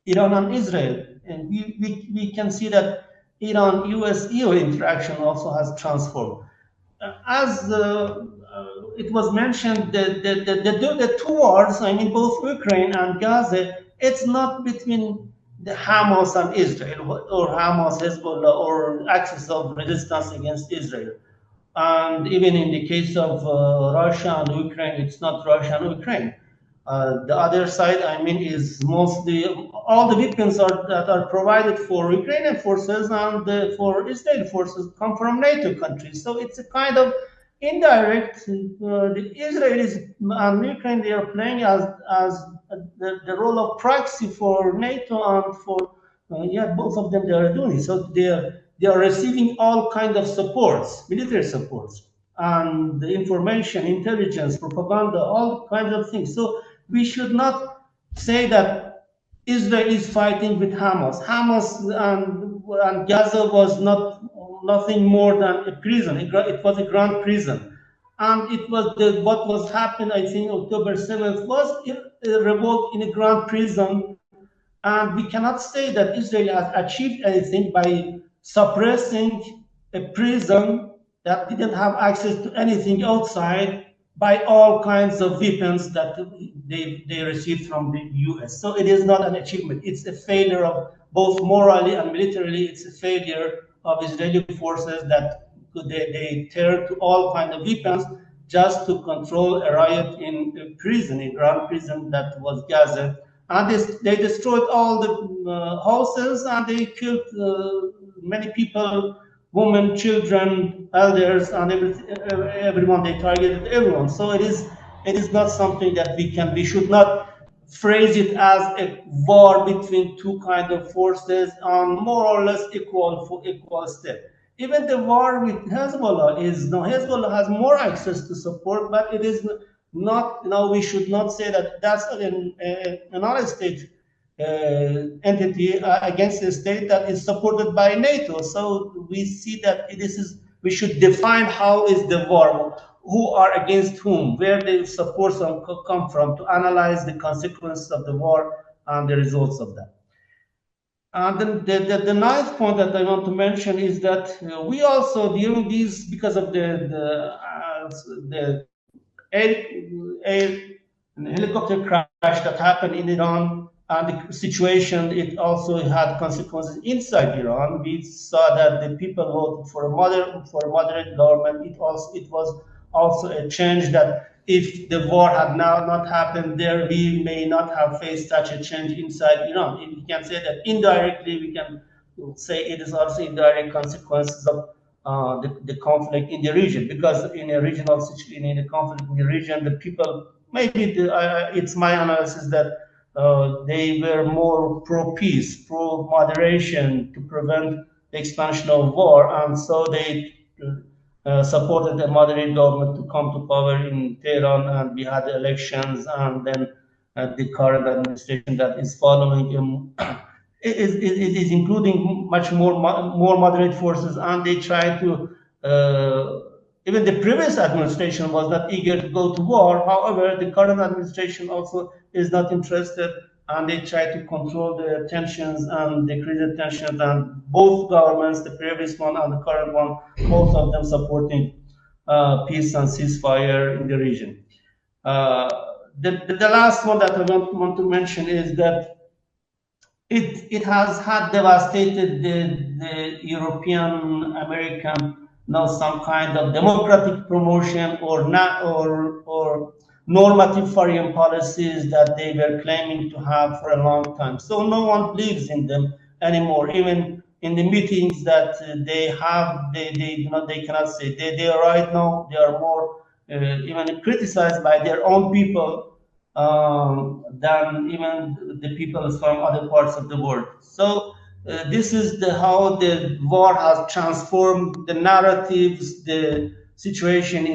Speaker 4: Iran and Israel, and we can see that Iran US EU interaction also has transformed. As it was mentioned, the two wars, I mean both Ukraine and Gaza, it's not between the Hamas and Israel, or Hamas, Hezbollah, or axis of resistance against Israel. And even in the case of Russia and Ukraine, it's not Russia and Ukraine. The other side, I mean, is mostly all the weapons that are provided for Ukrainian forces and for Israeli forces come from NATO countries. So it's a kind of indirect. The Israelis and Ukraine, they are playing as the role of proxy for NATO and for both of them, they are doing it. So they are receiving all kinds of supports, military supports, and the information, intelligence, propaganda, all kinds of things. So we should not say that Israel is fighting with Hamas. Hamas and Gaza was nothing more than a prison. It was a grand prison. And it was what was happened, I think, October 7th was a revolt in a grand prison. And we cannot say that Israel has achieved anything by suppressing a prison that didn't have access to anything outside by all kinds of weapons that they received from the US. So it is not an achievement. It's a failure of both morally and militarily. It's a failure of Israeli forces that they turn to all kinds of weapons just to control a riot in a prison, a grand prison that was Gaza. And they destroyed all the houses, and they killed many people, women, children, elders, and everyone. They targeted everyone. So it is not something that we should not phrase it as a war between two kinds of forces on more or less equal step. Even the war with Hezbollah Hezbollah has more access to support, but it is not. We should not say that that's another state entity against a state that is supported by NATO. So we see that we should define how is the war, who are against whom, where the supports come from, to analyze the consequences of the war and the results of that. And then the ninth point that I want to mention is that we also, during these, because of the helicopter crash that happened in Iran, and the situation, it also had consequences inside Iran. We saw that the people voted for a moderate government. It was also a change that if the war had now not happened there, we may not have faced such a change inside Iran. We can say that indirectly, we can say it is also indirect consequences of the conflict in the region, because in a regional situation, in a conflict in the region, the people, maybe it's my analysis that they were more pro-peace, pro-moderation, to prevent the expansion of war, and so they supported a moderate government to come to power in Tehran, and we had elections, and then the current administration that is following is including much more moderate forces, and they try to. Even the previous administration was not eager to go to war. However, the current administration also is not interested, and they try to control the tensions and decrease the tensions. And both governments, the previous one and the current one, both of them supporting peace and ceasefire in the region. The last one that I want to mention is that it has had devastated the European American, some kind of democratic promotion or not or normative foreign policies that they were claiming to have for a long time. So no one believes in them anymore. Even in the meetings that they have, they cannot say they are right now. They are more even criticized by their own people than even the people from other parts of the world. So this is how the war has transformed the narratives, the situation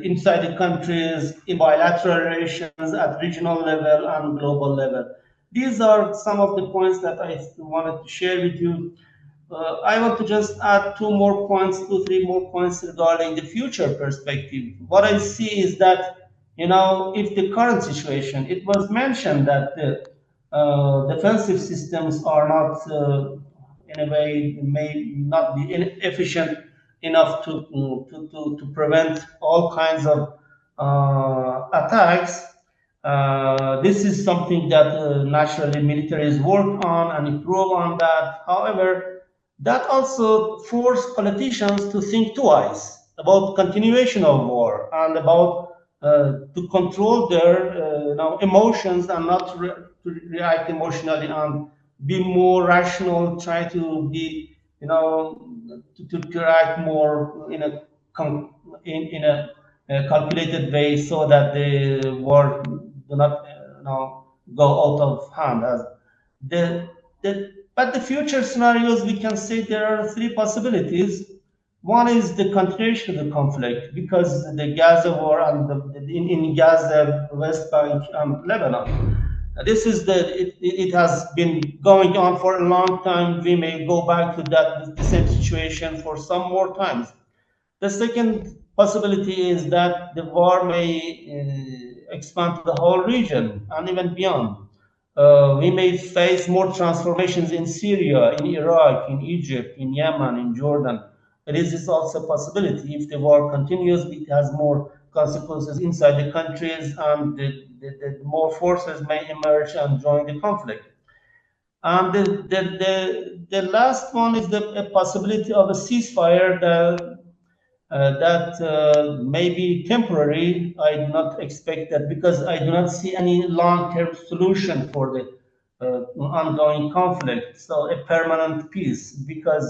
Speaker 4: inside the countries, in bilateral relations at regional level and global level. These are some of the points that I wanted to share with you. I want to just add two, three more points regarding the future perspective. What I see is that, if the current situation, it was mentioned that the defensive systems are not, in a way, may not be efficient enough to prevent all kinds of attacks. This is something that naturally militaries work on and improve on that. However, that also forced politicians to think twice about continuation of war and about to control their emotions and not to react emotionally and be more rational, try to be to react more in a calculated way so that the war do not go out of hand. As but the future scenarios, we can say there are three possibilities. One is the continuation of the conflict because the Gaza war and in Gaza, West Bank, and Lebanon. It has been going on for a long time. We may go back to the same situation for some more times. The second possibility is that the war may expand to the whole region and even beyond. We may face more transformations in Syria, in Iraq, in Egypt, in Yemen, in Jordan. This is also a possibility. If the war continues, it has more consequences inside the countries, and the more forces may emerge and join the conflict. And the last one is the possibility of a ceasefire that may be temporary. I do not expect that because I do not see any long-term solution for the ongoing conflict. So a permanent peace, because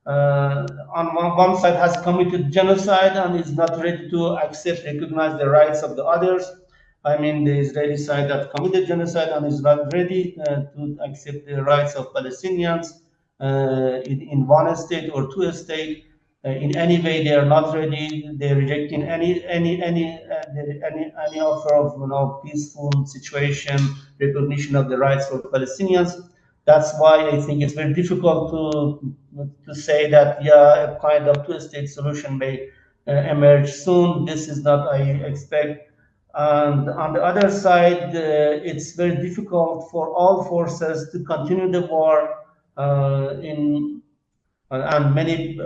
Speaker 4: on one side has committed genocide and is not ready to recognize the rights of the others. I mean, the Israeli side that committed genocide and is not ready to accept the rights of Palestinians in one state or two state. In any way, they are not ready. They're rejecting any offer of peaceful situation, recognition of the rights of Palestinians. That's why I think it's very difficult to say that a kind of two-state solution may emerge soon. This is not I expect. And on the other side, it's very difficult for all forces to continue the war and many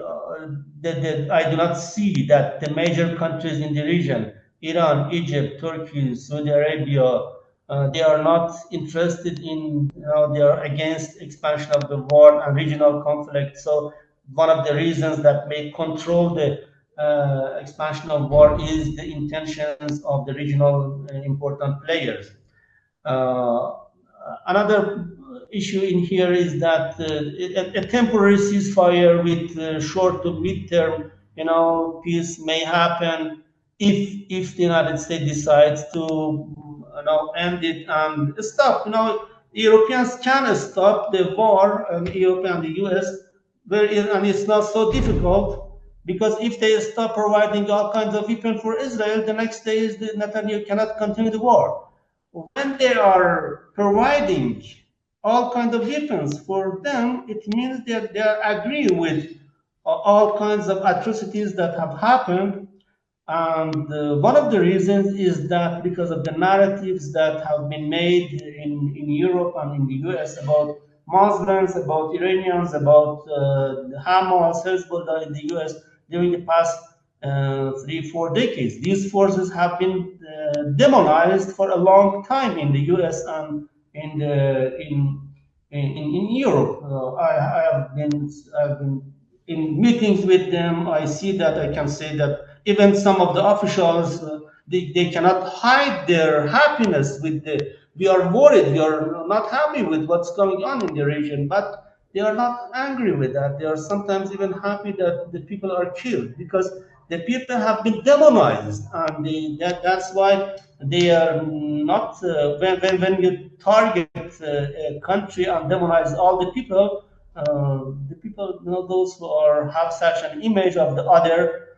Speaker 4: I do not see that the major countries in the region, Iran, Egypt, Turkey, Saudi Arabia, they are not interested in, they are against expansion of the war and regional conflict. So one of the reasons that may control the expansion of war is the intentions of the regional important players. Another issue in here is that a temporary ceasefire with short to mid-term, peace may happen if the United States decides to, end it and stop. Europeans can stop the war, Europe and the U.S., and it's not so difficult because if they stop providing all kinds of weapons for Israel, the next day is Netanyahu cannot continue the war. When they are providing all kinds of weapons for them, it means that they are agreeing with all kinds of atrocities that have happened, And one of the reasons is that because of the narratives that have been made in Europe and in the US about Muslims, about Iranians, about Hamas, Hezbollah in the US during the past 3, 4 decades. These forces have been demonized for a long time in the US and in Europe. I've been in meetings with them. I see that I can say that even some of the officials they cannot hide their happiness with the. We are worried. We are not happy with what's going on in the region, but they are not angry with that. They are sometimes even happy that the people are killed because the people have been demonized, and that's why they are not. When you target a country and demonize all the people, those who have such an image of the other,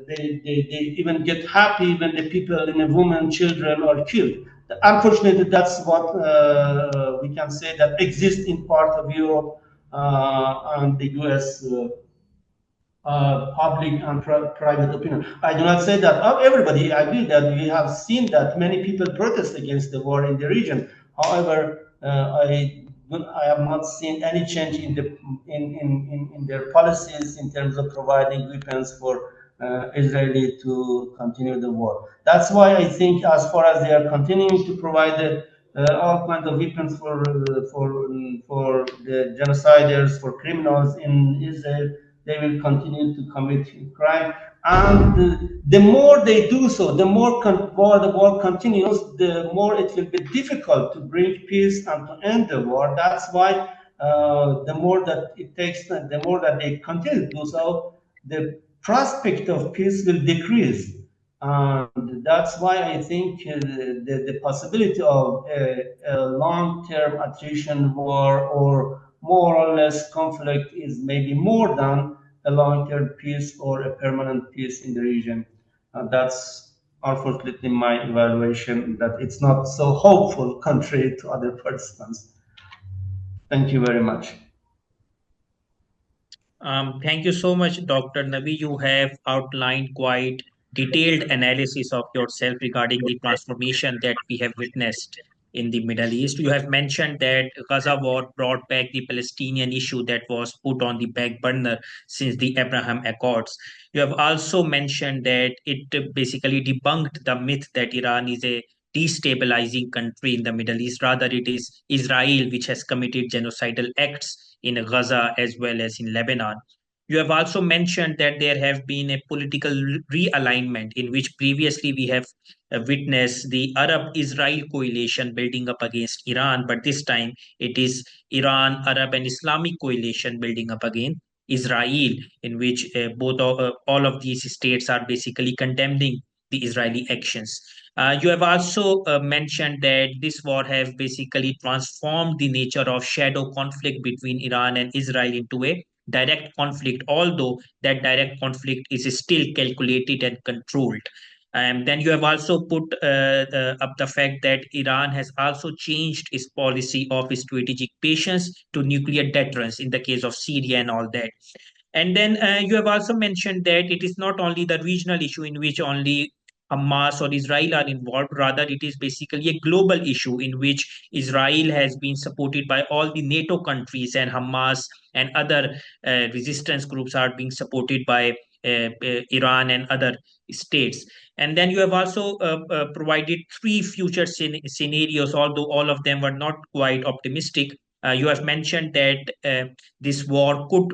Speaker 4: they even get happy when the people, women, children are killed. Unfortunately, that's what we can say that exists in part of Europe and the US. Public and private opinion. I do not say that everybody agree that we have seen that many people protest against the war in the region. However, I have not seen any change in their policies in terms of providing weapons for Israeli to continue the war. That's why I think, as far as they are continuing to provide all kinds of weapons for the genociders, for criminals in Israel, they will continue to commit crime. And the more they do so, the more the war continues, the more it will be difficult to bring peace and to end the war. That's why the more that it takes, the more that they continue to do so, the prospect of peace will decrease. And that's why I think the possibility of a long-term attrition war or more or less conflict is maybe more than a long-term peace or a permanent peace in the region. That's unfortunately my evaluation that it's not so hopeful contrary to other participants. Thank you very much.
Speaker 1: Thank you so much, Dr. Nabi. You have outlined quite detailed analysis of yourself regarding the transformation that we have witnessed in the Middle East. You have mentioned that Gaza war brought back the Palestinian issue that was put on the back burner since the Abraham Accords. You have also mentioned that it basically debunked the myth that Iran is a destabilizing country in the Middle East. Rather, it is Israel which has committed genocidal acts in Gaza as well as in Lebanon. You have also mentioned that there have been a political realignment in which previously we have witnessed the Arab-Israel coalition building up against Iran, but this time it is Iran, Arab and Islamic coalition building up against Israel, in which all of these states are basically condemning the Israeli actions. You have also mentioned that this war have basically transformed the nature of shadow conflict between Iran and Israel into a direct conflict, although that direct conflict is still calculated and controlled. And then you have also put up the fact that Iran has also changed its policy of strategic patience to nuclear deterrence in the case of Syria and all that. And then you have also mentioned that it is not only the regional issue in which only Hamas or Israel are involved, rather, it is basically a global issue in which Israel has been supported by all the NATO countries, and Hamas and other resistance groups are being supported by Iran and other states. And then you have also provided three future scenarios, although all of them were not quite optimistic. You have mentioned that this war could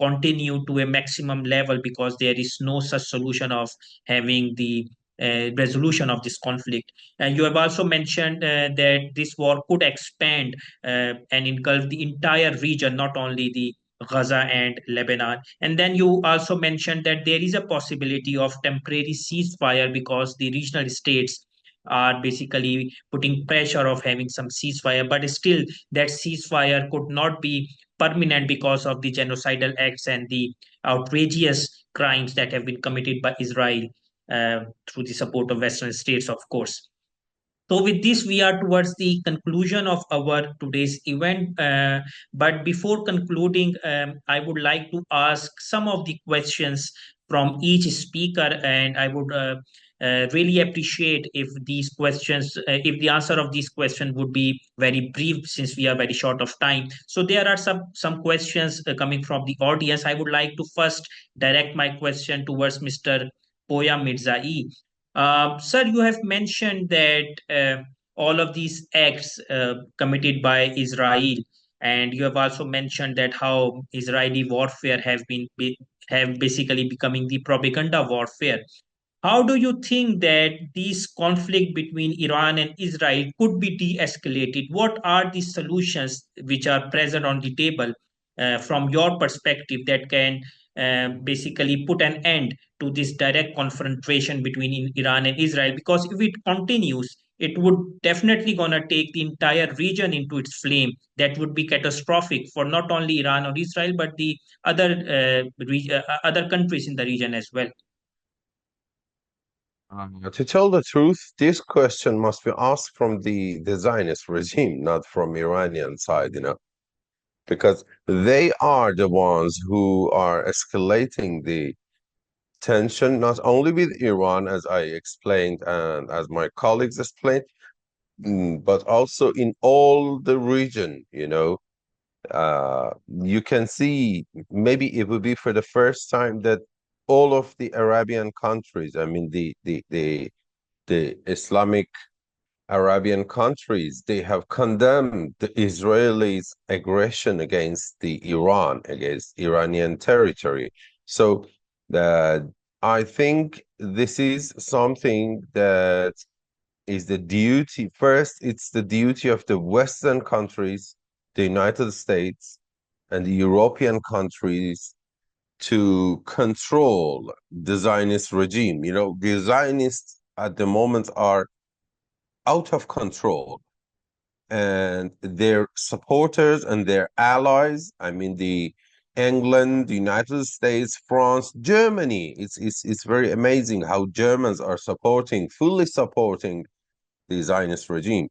Speaker 1: continue to a maximum level because there is no such solution of having the resolution of this conflict. And you have also mentioned that this war could expand and engulf the entire region, not only the Gaza and Lebanon. And then you also mentioned that there is a possibility of temporary ceasefire because the regional states are basically putting pressure of having some ceasefire, but still that ceasefire could not be permanent because of the genocidal acts and the outrageous crimes that have been committed by Israel through the support of Western states, of course. So with this, we are towards the conclusion of our today's event. But before concluding, I would like to ask some of the questions from each speaker, and I would really appreciate if these questions, if the answer of these questions would be very brief, since we are very short of time. So there are some questions coming from the audience. I would like to first direct my question towards Mr. Pooya Mirzaei. Sir, you have mentioned that all of these acts committed by Israel, and you have also mentioned that how Israeli warfare have basically becoming the propaganda warfare. How do you think that this conflict between Iran and Israel could be de-escalated? What are the solutions which are present on the table from your perspective that can basically put an end to this direct confrontation between Iran and Israel? Because if it continues, it would definitely gonna take the entire region into its flame. That would be catastrophic for not only Iran or Israel, but the other countries in the region as well.
Speaker 2: To tell the truth, this question must be asked from the Zionist regime, not from Iranian side, because they are the ones who are escalating the tension, not only with Iran, as I explained and as my colleagues explained, but also in all the region, you can see maybe it would be for the first time that all of the Arabian countries, I mean the Islamic Arabian countries, they have condemned the Israelis' aggression against against Iranian territory. So I think this is something that is the duty. First, it's the duty of the Western countries, the United States, and the European countries to control the Zionist regime. The Zionists at the moment are out of control, and their supporters and their allies, I mean the England, the United States, France, Germany. It's very amazing how Germans are fully supporting the Zionist regime.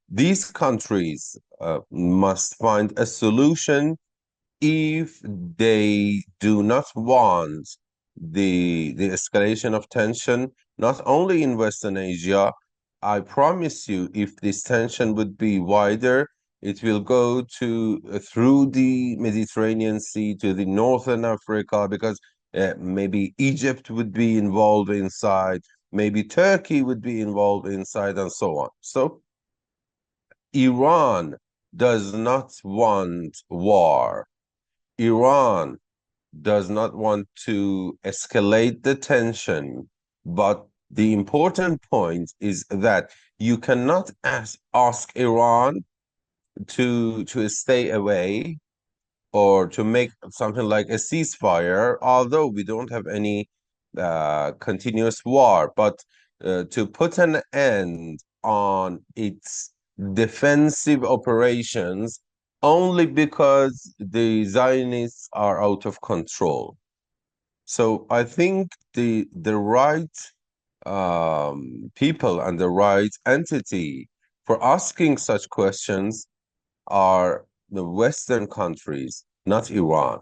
Speaker 2: These countries must find a solution if they do not want the escalation of tension, not only in Western Asia. I promise you, if this tension would be wider, it will go through the Mediterranean Sea to the Northern Africa, because maybe Egypt would be involved inside, maybe Turkey would be involved inside, and so on. So Iran does not want war. Iran does not want to escalate the tension, but the important point is that you cannot ask Iran to stay away or to make something like a ceasefire, although we don't have any continuous war, but to put an end on its defensive operations only because the Zionists are out of control. So I think the right people and the right entity for asking such questions are the Western countries, not Iran.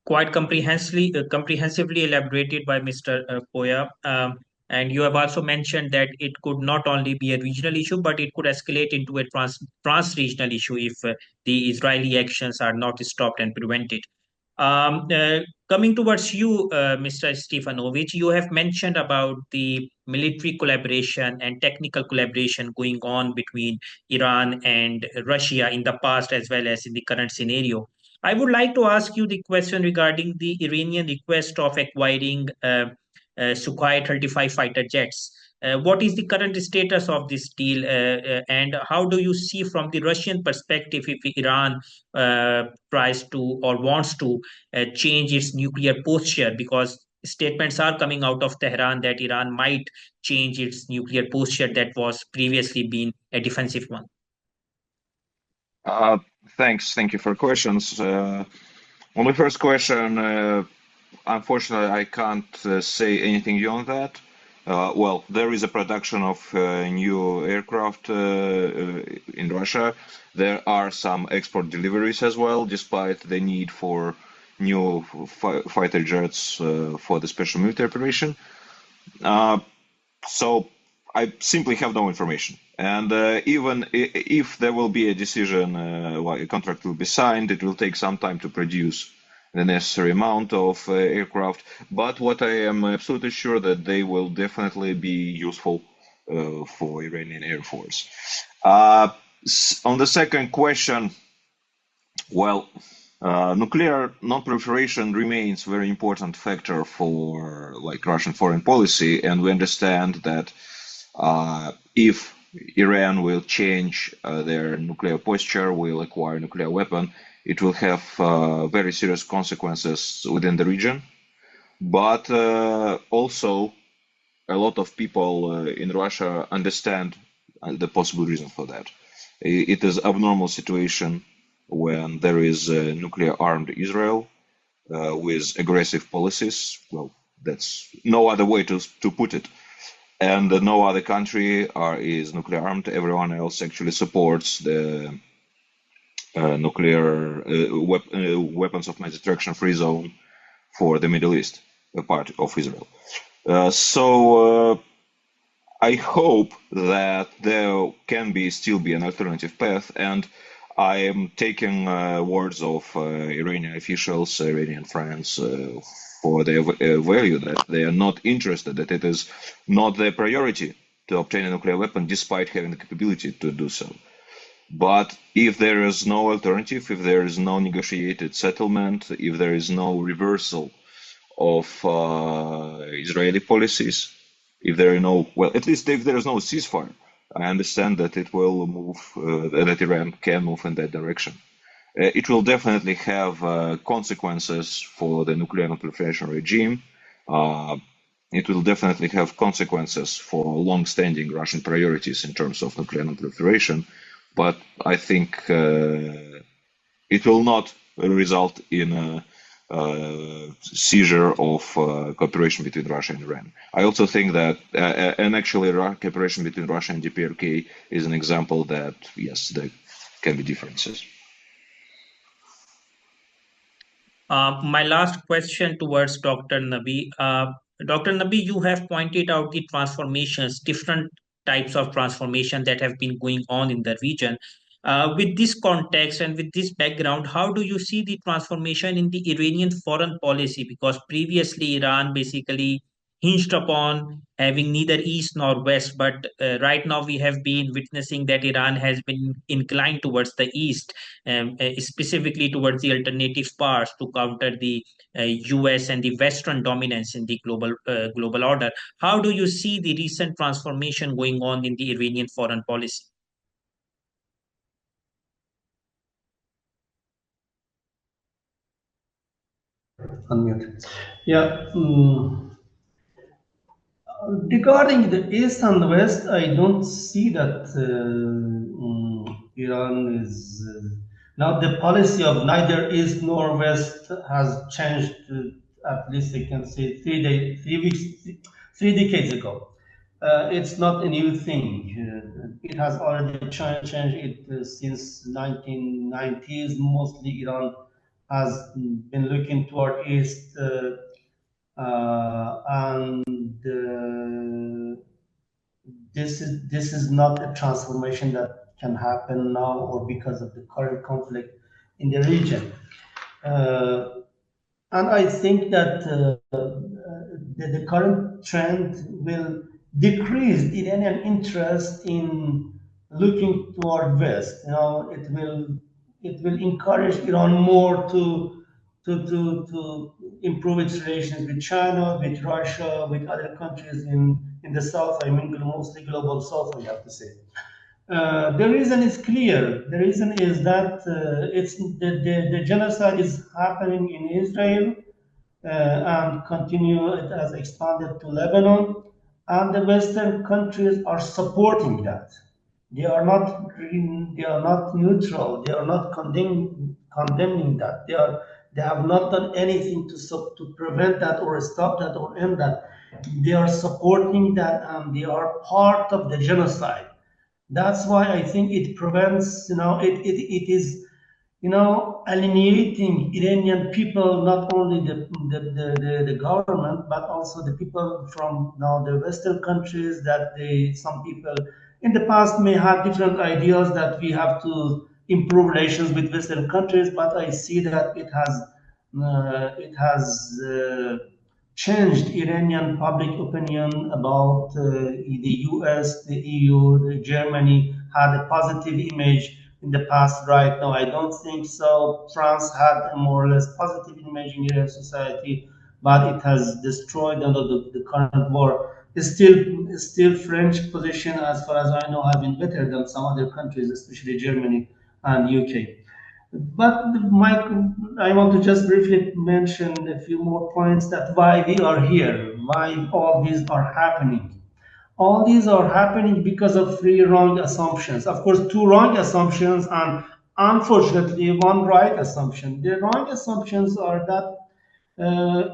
Speaker 1: Quite comprehensively elaborated by Mr. Pooya. And you have also mentioned that it could not only be a regional issue, but it could escalate into a trans-regional issue if the Israeli actions are not stopped and prevented. Coming towards you, Mr. Stefanovich, you have mentioned about the military collaboration and technical collaboration going on between Iran and Russia in the past as well as in the current scenario. I would like to ask you the question regarding the Iranian request of acquiring Sukhoi 35 fighter jets. What is the current status of this deal, and how do you see from the Russian perspective if Iran tries to or wants to change its nuclear posture? Because statements are coming out of Tehran that Iran might change its nuclear posture that was previously been a defensive one.
Speaker 3: Thank you for questions. On the first question, unfortunately, I can't say anything beyond that. Well, there is a production of new aircraft in Russia. There are some export deliveries as well, despite the need for new fighter jets for the special military operation. So I simply have no information. And even if there will be a decision, a contract will be signed, it will take some time to produce the necessary amount of aircraft. But what I am absolutely sure that they will definitely be useful for Iranian Air Force. On the second question, well, nuclear non-proliferation remains a very important factor for Russian foreign policy, and we understand that if Iran will change their nuclear posture, will acquire a nuclear weapon, it will have very serious consequences within the region. But also, a lot of people in Russia understand the possible reason for that. It is an abnormal situation when there is a nuclear-armed Israel with aggressive policies. Well, that's no other way to put it. And no other country is nuclear armed. Everyone else actually supports the nuclear weapons of mass destruction free zone for the Middle East, a part of Israel. So I hope that there can still be an alternative path, and I am taking words of Iranian officials, Iranian friends, for their value that they are not interested, that it is not their priority to obtain a nuclear weapon despite having the capability to do so. But if there is no alternative, if there is no negotiated settlement, if there is no reversal of Israeli policies, if there are no, well, at least if there is no ceasefire, I understand that it will move, that Iran can move in that direction. It will definitely have consequences for the nuclear non-proliferation regime. It will definitely have consequences for long-standing Russian priorities in terms of nuclear non-proliferation. But I think it will not result in a seizure of cooperation between Russia and Iran. I also think that, and actually cooperation between Russia and DPRK is an example that, yes, there can be differences.
Speaker 1: My last question towards Dr. Nabi. Dr. Nabi, you have pointed out the transformations, different types of transformation that have been going on in the region. With this context and with this background, how do you see the transformation in the Iranian foreign policy? Because previously Iran basically hinged upon having neither east nor west, but right now we have been witnessing that Iran has been inclined towards the east, specifically towards the alternative powers to counter the US and the Western dominance in the global order. How do you see the recent transformation going on in the Iranian foreign policy?
Speaker 4: Unmute. Yeah. Regarding the East and West, I don't see that Iran is now the policy of neither East nor West has changed. At least I can say 3 decades ago. It's not a new thing. It has already changed it since 1990s. Mostly Iran has been looking toward East. And this is not a transformation that can happen now or because of the current conflict in the region. And I think that the current trend will decrease Iranian interest in looking toward West. It will encourage Iran more to improve its relations with China, with Russia, with other countries in the South. I mean, mostly global South, we have to say. The reason is clear. The reason is that the genocide is happening in Israel and continue. It has expanded to Lebanon, and the Western countries are supporting that. They are not green, they are not neutral, they are not condemning that. They have not done anything to prevent that or stop that or end that. They are supporting that, and they are part of the genocide. That's why I think it prevents, it is, alienating Iranian people, not only the government, but also the people from now the Western countries, that some people in the past may have different ideas that we have to improve relations with Western countries, but I see that it has changed Iranian public opinion about the US, the EU, Germany had a positive image in the past. Right now, I don't think so. France had a more or less positive image in Iranian society, but it has destroyed under the current war. Still, French position, as far as I know, have been better than some other countries, especially Germany and UK. But Mike, I want to just briefly mention a few more points that why we are here, why all these are happening. All these are happening because of three wrong assumptions. Of course, two wrong assumptions and unfortunately one right assumption. The wrong assumptions are that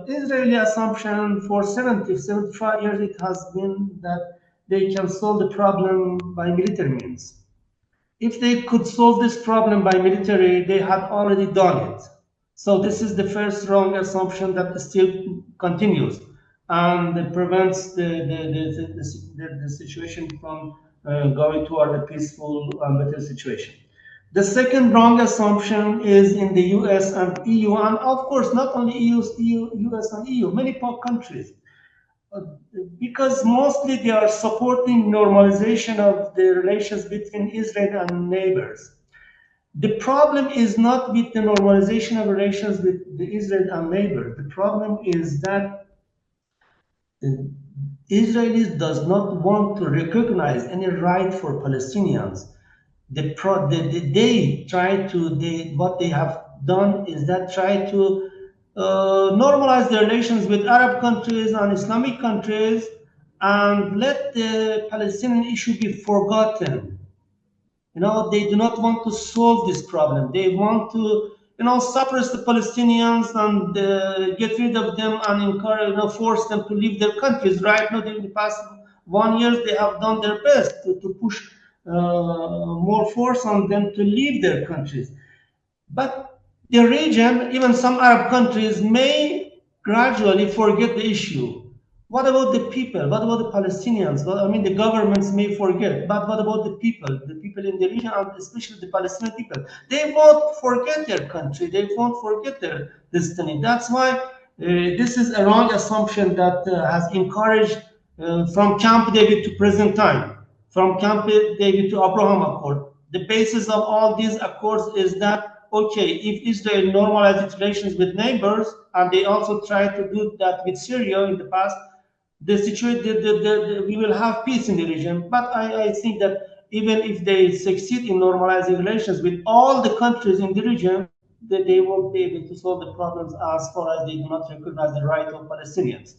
Speaker 4: Israeli assumption for 70, 75 years it has been that they can solve the problem by military means. If they could solve this problem by military, they had already done it. So this is the first wrong assumption that still continues and it prevents the situation from going toward a peaceful and better situation. The second wrong assumption is in the US and EU, and of course, not only US and EU, many countries, uh, because mostly they are supporting normalization of the relations between Israel and neighbors. The problem is not with the normalization of relations with the Israel and neighbors. The problem is that uh, Israelis does not want to recognize any right for Palestinians. They try to, what they have done is that try to normalize their relations with Arab countries and Islamic countries and let the Palestinian issue be forgotten. They do not want to solve this problem. They want to, suppress the Palestinians and get rid of them and encourage, force them to leave their countries. Right now, during the past 1 year, they have done their best to push more force on them to leave their countries. But the region, even some Arab countries, may gradually forget the issue. What about the people? What about the Palestinians? Well, I mean, the governments may forget, but what about the people? The people in the region, and especially the Palestinian people, they won't forget their country. They won't forget their destiny. That's why this is a wrong assumption that has encouraged from Camp David to present time, from Camp David to Abraham Accord. The basis of all these accords is that, okay, if Israel normalizes its relations with neighbors, and they also try to do that with Syria in the past, the situation, we will have peace in the region. But I think that even if they succeed in normalizing relations with all the countries in the region, that they won't be able to solve the problems as far as they do not recognize the right of Palestinians.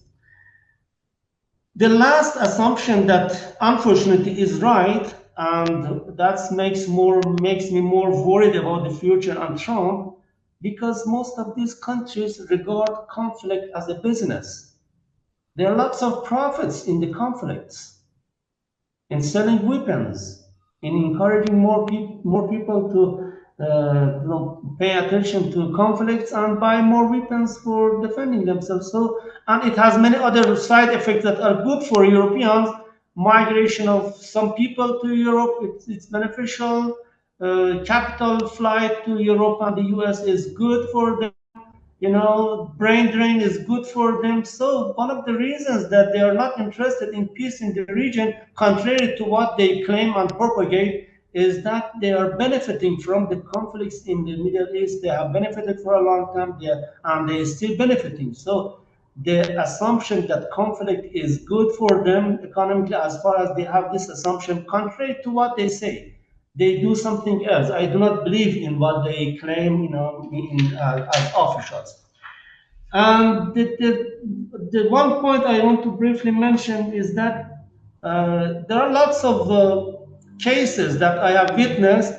Speaker 4: The last assumption that unfortunately is right, and that makes me more worried about the future and Trump, because most of these countries regard conflict as a business. There are lots of profits in the conflicts, in selling weapons, in encouraging more people to pay attention to conflicts and buy more weapons for defending themselves. So, and it has many other side effects that are good for Europeans. Migration of some people to Europe, it's beneficial. Capital flight to Europe and the US is good for them. Brain drain is good for them. So one of the reasons that they are not interested in peace in the region, contrary to what they claim and propagate, is that they are benefiting from the conflicts in the Middle East. They have benefited for a long time, and they are still benefiting. So the assumption that conflict is good for them economically, as far as they have this assumption, contrary to what they say, they do something else. I do not believe in what they claim, as officials. And the one point I want to briefly mention is that there are lots of cases that I have witnessed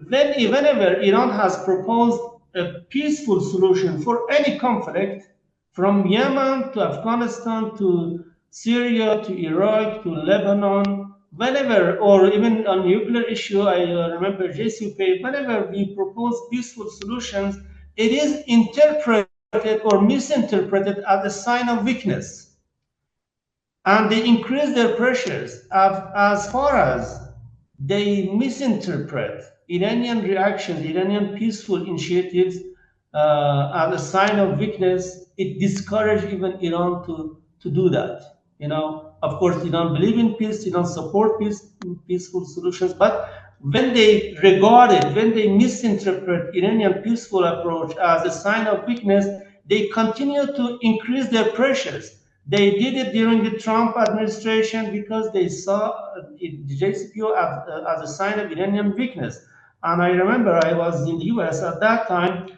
Speaker 4: whenever Iran has proposed a peaceful solution for any conflict, from Yemen to Afghanistan to Syria to Iraq to Lebanon, whenever, or even on nuclear issue, I remember JCPOA, whenever we propose peaceful solutions, it is interpreted or misinterpreted as a sign of weakness. And they increase their pressures as far as they misinterpret Iranian reactions, Iranian peaceful initiatives as a sign of weakness. It discourages even Iran to do that. Of course, they don't believe in peace, they don't support peaceful solutions, but when they regard it, when they misinterpret Iranian peaceful approach as a sign of weakness, they continue to increase their pressures. They did it during the Trump administration because they saw the JCPOA as a sign of Iranian weakness. And I remember I was in the US at that time.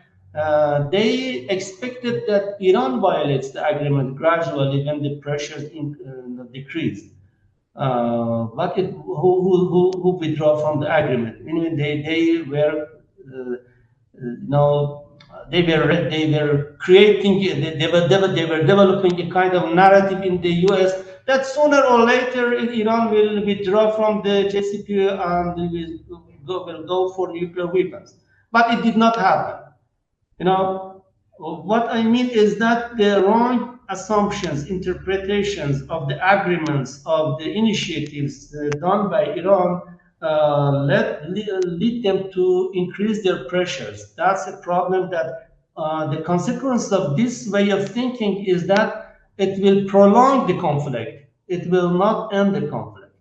Speaker 4: They expected that Iran violates the agreement gradually when the pressures decreased. But who withdraw from the agreement? Meaning they were now they were creating they were developing a kind of narrative in the US that sooner or later Iran will withdraw from the JCPOA and will go for nuclear weapons. But it did not happen. What I mean is that the wrong assumptions, interpretations of the agreements, of the initiatives done by Iran lead them to increase their pressures. That's a problem that the consequence of this way of thinking is that it will prolong the conflict. It will not end the conflict.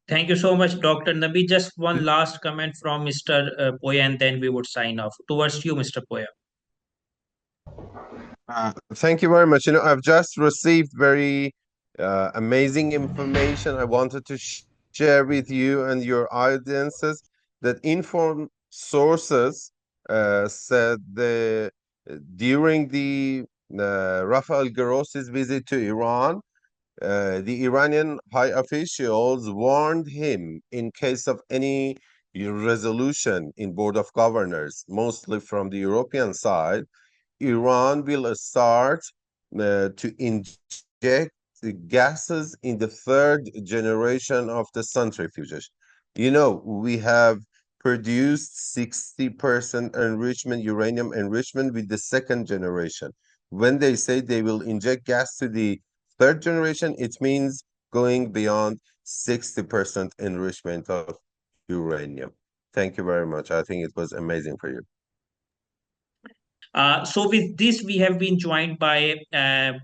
Speaker 1: Thank you so much, Dr. Nabi. Just one last comment from Mr. Pooya, and then we would sign off. Towards you, Mr. Pooya.
Speaker 2: Thank you very much. I've just received very amazing information. I wanted to share with you and your audiences that informed sources said during the Rafael Grossi's visit to Iran, the Iranian high officials warned him in case of any resolution in Board of Governors, mostly from the European side, Iran will start to inject the gases in the third generation of the centrifuges. We have produced 60% uranium enrichment with the second generation. When they say they will inject gas to the third generation, it means going beyond 60% enrichment of uranium. Thank you very much. I think it was amazing for you.
Speaker 1: So with this, we have been joined by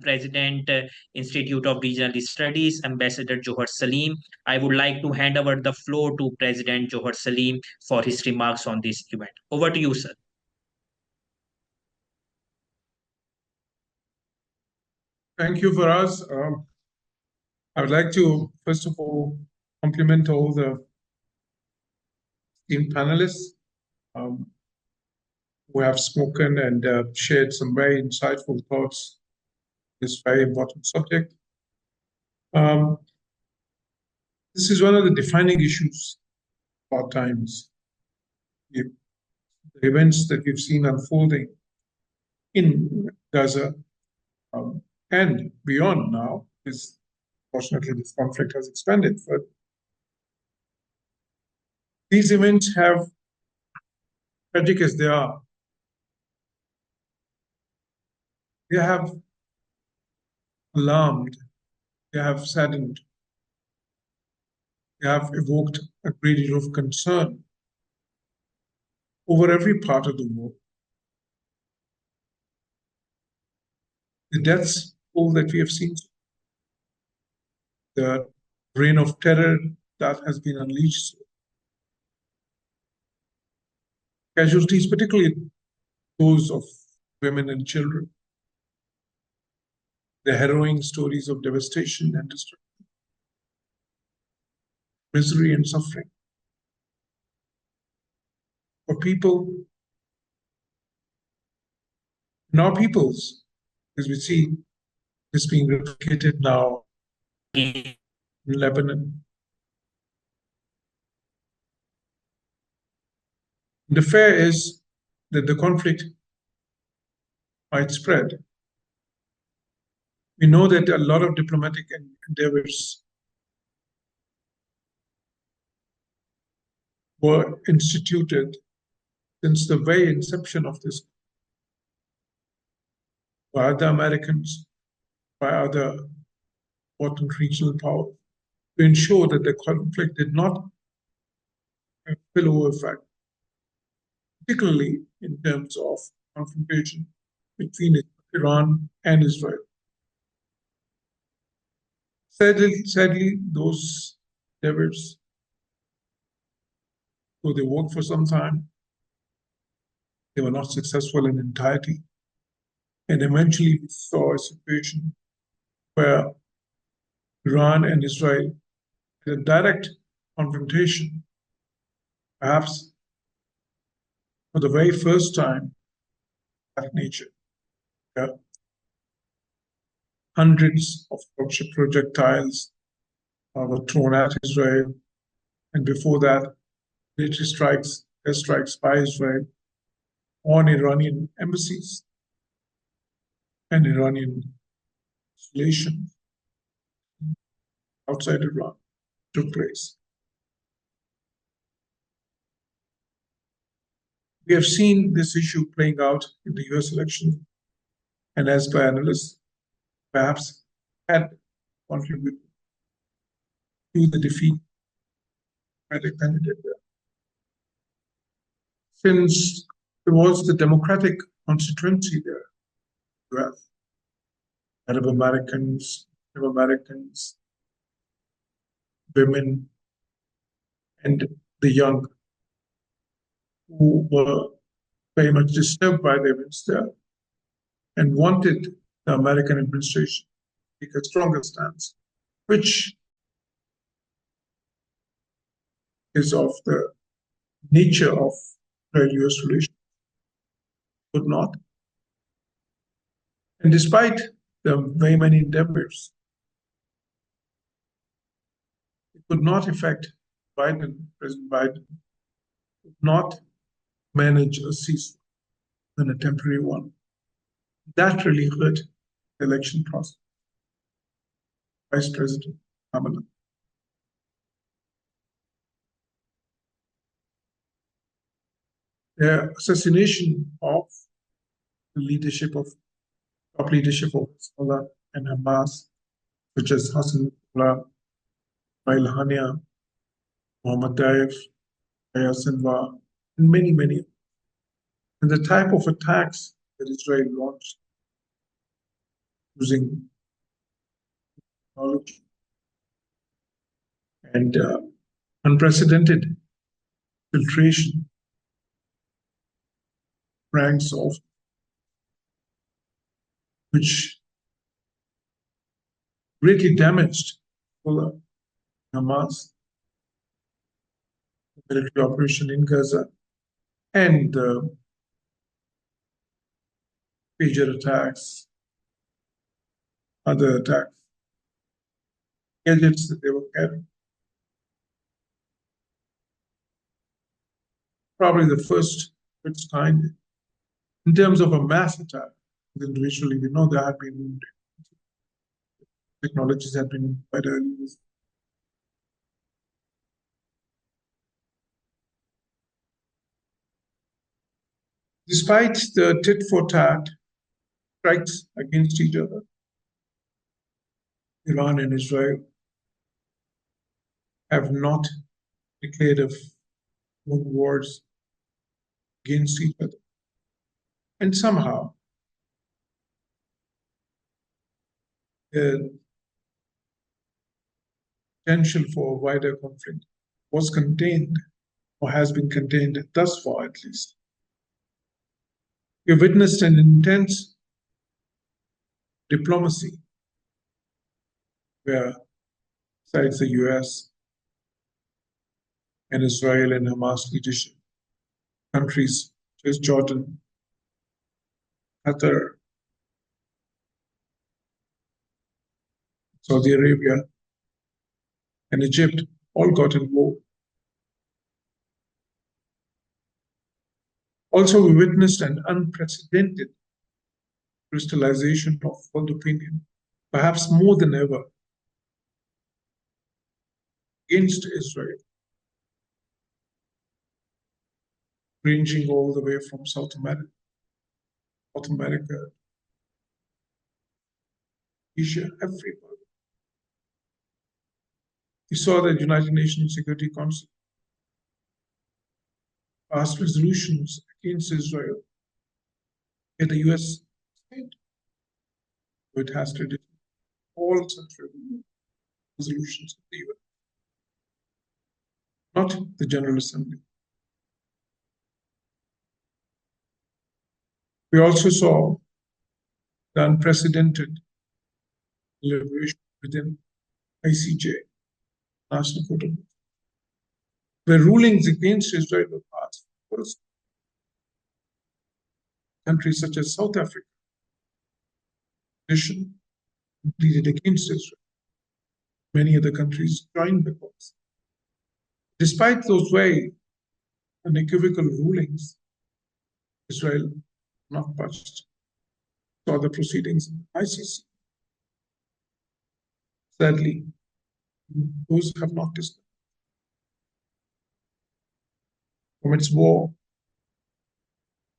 Speaker 1: President Institute of Regional Studies, Ambassador Johar Salim. I would like to hand over the floor to President Johar Salim for his remarks on this event. Over to you, sir.
Speaker 5: Thank you, Faraz. I would like to, first of all, compliment all the esteemed panelists who have spoken and shared some very insightful thoughts on this very important subject. This is one of the defining issues of our times. The events that we've seen unfolding in Gaza and beyond now is, fortunately, this conflict has expanded. But these events have, tragic as they are, they have alarmed, they have saddened, they have evoked a great deal of concern over every part of the world. The deaths, all that we have seen, the reign of terror that has been unleashed, casualties, particularly those of women and children, the harrowing stories of devastation and destruction, misery and suffering. For people, in our peoples, as we see this being replicated now in Lebanon. The fear is that the conflict widespread. We know that a lot of diplomatic endeavors were instituted since the very inception of this by other Americans, by other important regional powers, to ensure that the conflict did not have spillover effect, particularly in terms of confrontation between Iran and Israel. Sadly, those endeavors, though they worked for some time, they were not successful in entirety. And eventually we saw a situation where Iran and Israel had a direct confrontation, perhaps for the very first time of that nature. Hundreds of projectiles were thrown at Israel, and before that, military strikes, airstrikes by Israel on Iranian embassies and Iranian installations outside Iran took place. We have seen this issue playing out in the US election, and as by analysts, perhaps had contributed to the defeat by the candidate there. Since it was the Democratic constituency there, US, Arab Americans, women, and the young, who were very much disturbed by the events there and wanted the American administration to take a stronger stance, which is of the nature of US relations, could not. And despite the very many endeavors, it could not affect President Biden, could not manage a ceasefire than a temporary one. That really hurt the election process. Vice President Kamala. The assassination of the top leadership of Hezbollah and Hamas, such as Hassan Nasrallah, Ismail Hania, Mohammad Daif, Yahya Sinwar, and many, many. And the type of attacks that Israel launched using technology and unprecedented filtration ranks of which greatly damaged Hamas, the military operation in Gaza, and the pager attacks, other attacks, gadgets that they were carrying. Probably the first of its kind in terms of a mass attack. Individually, we know there had been technologies had been quite early. Despite the tit-for-tat strikes against each other, Iran and Israel have not declared wars against each other. And somehow, the potential for a wider conflict was contained, or has been contained thus far at least. We have witnessed an intense diplomacy where, besides the US and Israel and Hamas leadership, countries such as Jordan, Qatar, Saudi Arabia, and Egypt all got involved. Also, we witnessed an unprecedented crystallization of world opinion, perhaps more than ever, against Israel, ranging all the way from South America, Asia, everywhere. We saw the United Nations Security Council passed resolutions against Israel in the US state. It has to do all such resolutions of the UN, not the General Assembly. We also saw the unprecedented liberation within ICJ, National Court of Law, where rulings against Israel were passed. First, countries such as South Africa pleaded against Israel. Many other countries joined the cause. Despite those very unequivocal rulings, Israel not budged. Saw the proceedings in the ICC. Sadly, those have not discovered from its war,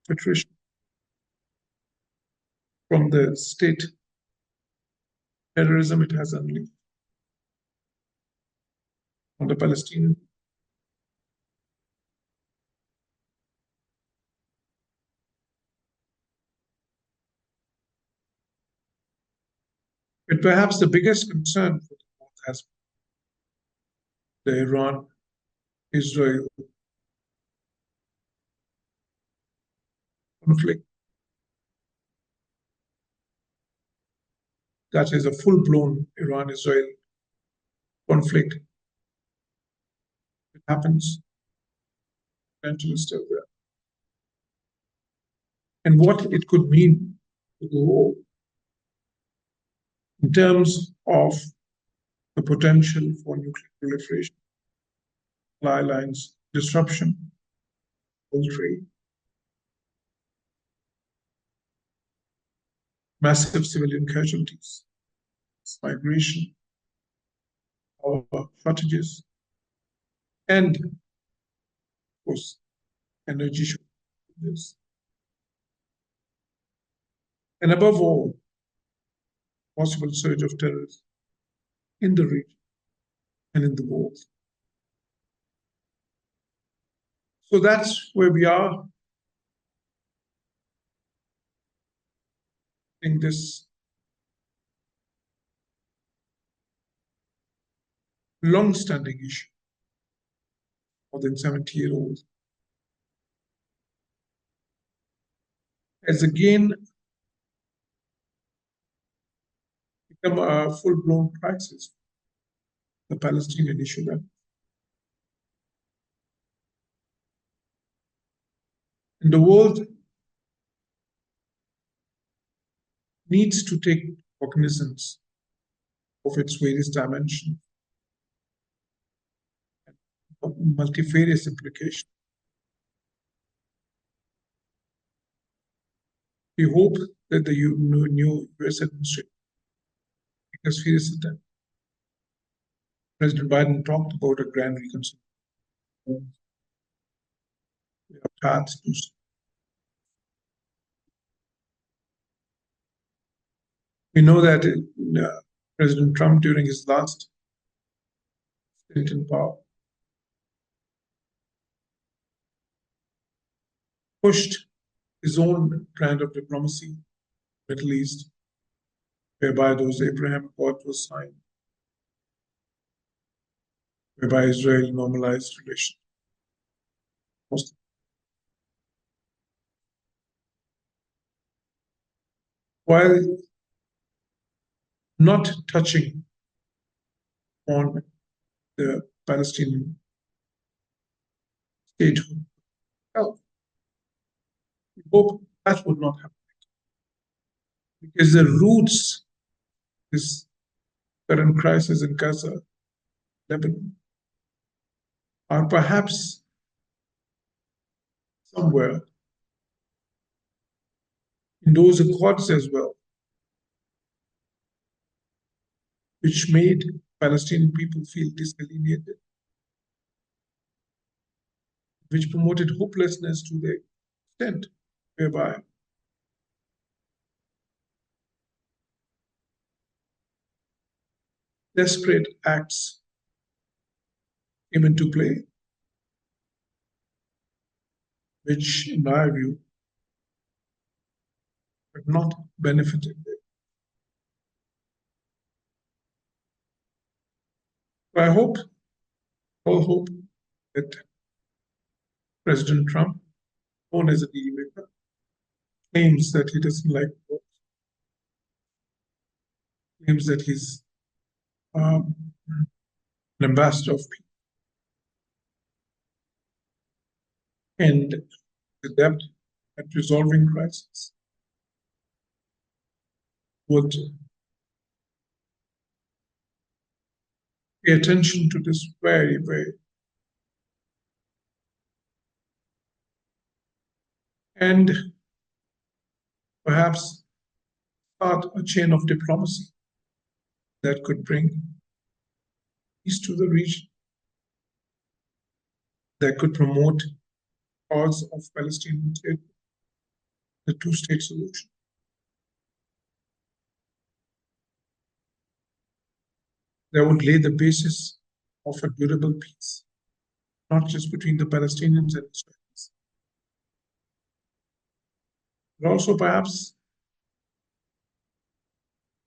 Speaker 5: attrition, from the state terrorism it has unleashed on the Palestinian. But perhaps the biggest concern for the world has been the Iran-Israel conflict. That is a full-blown Iran-Israel conflict. It happens. Potential is still there. And what it could mean to the world in terms of the potential for nuclear proliferation, supply lines disruption, world trade, massive civilian casualties, migration, power shortages, and, of course, energy shortages. And above all, possible surge of terrorism in the region and in the world. So that's where we are in this long-standing issue, more than 70-year-old, has again become a full-blown crisis, the Palestinian issue. And the world needs to take cognizance of its various dimensions, multifarious implications. We hope that the new US administration takes a serious attempt. President Biden talked about a grand reconciliation. We have paths to. We know that President Trump, during his last stint in power, pushed his own brand of diplomacy, Middle East, whereby those Abraham Accords was signed, whereby Israel normalized relations. While not touching on the Palestinian statehood, well, we hope that would not happen. Because the roots of this current crisis in Gaza, Lebanon, are perhaps somewhere in those accords as well, which made Palestinian people feel disalienated, which promoted hopelessness to the extent whereby desperate acts came into play, which, in my view, have not benefited them. So I all hope that President Trump, known as a deal maker, claims that he doesn't like war, claims that he's an ambassador of peace, and adept at resolving crises, would pay attention to this very, very, and perhaps start a chain of diplomacy that could bring peace to the region, that could promote the cause of Palestinian state, the two-state solution. That would lay the basis of a durable peace, not just between the Palestinians and Israelis, but also perhaps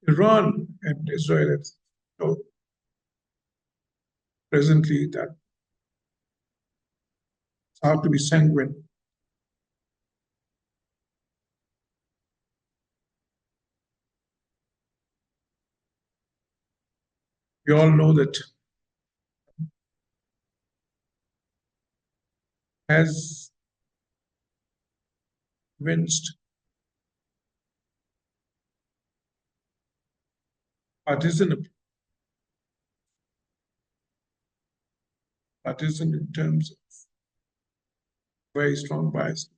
Speaker 5: Iran and Israel. So presently, that it's hard to be sanguine. We all know that has convinced partisan in terms of very strong bias.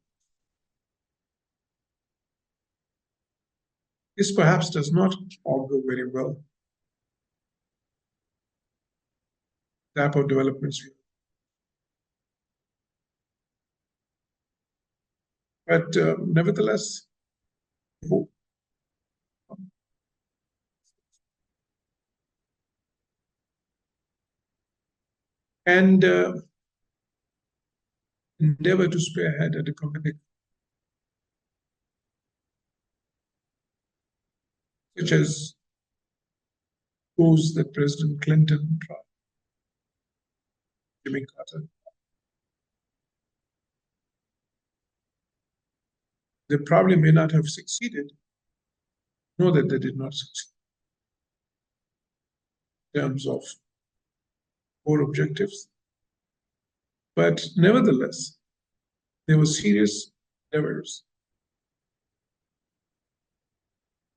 Speaker 5: This perhaps does not augur very well the type of developments we have. But nevertheless, hope and endeavor to spearhead a diplomatic such as those that President Clinton tried, Jimmy Carter. They probably may not have succeeded. Know that they did not succeed in terms of core objectives. But nevertheless, there were serious endeavors.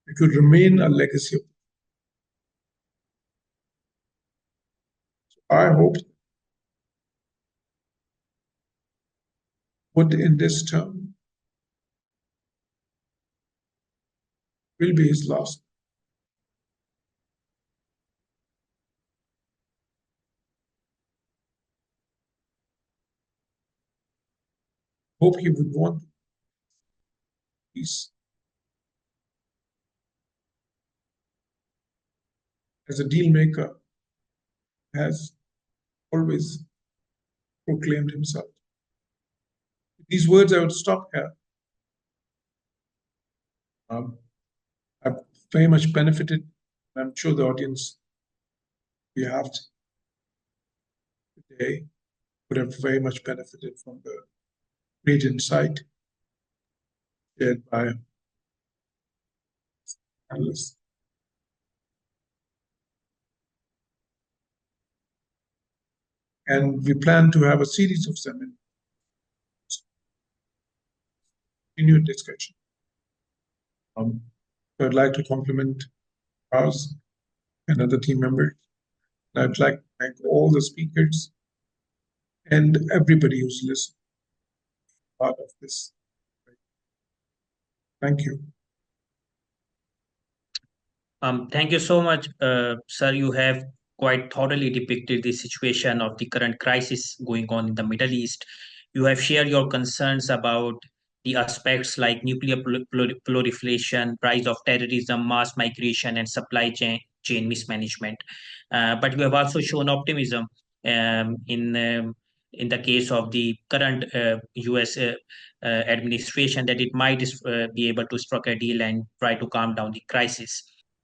Speaker 5: It could remain a legacy of. So I hope what in this term will be his last. Hope he would want peace. As a deal maker, has always proclaimed himself. With these words, I would stop here. I've very much benefited. I'm sure the audience we have today would have very much benefited from the great insight shared by analysts. And we plan to have a series of seminars, continued discussion. So I'd like to compliment ours and other team members. I'd like to thank all the speakers and everybody who's listened, part of this. Thank you.
Speaker 1: Thank you so much, sir. You have quite thoroughly depicted the situation of the current crisis going on in the Middle East. You have shared your concerns about the aspects like nuclear proliferation, rise of terrorism, mass migration, and supply chain mismanagement. But you have also shown optimism in the case of the current U.S. Administration that it might be able to strike a deal and try to calm down the crisis.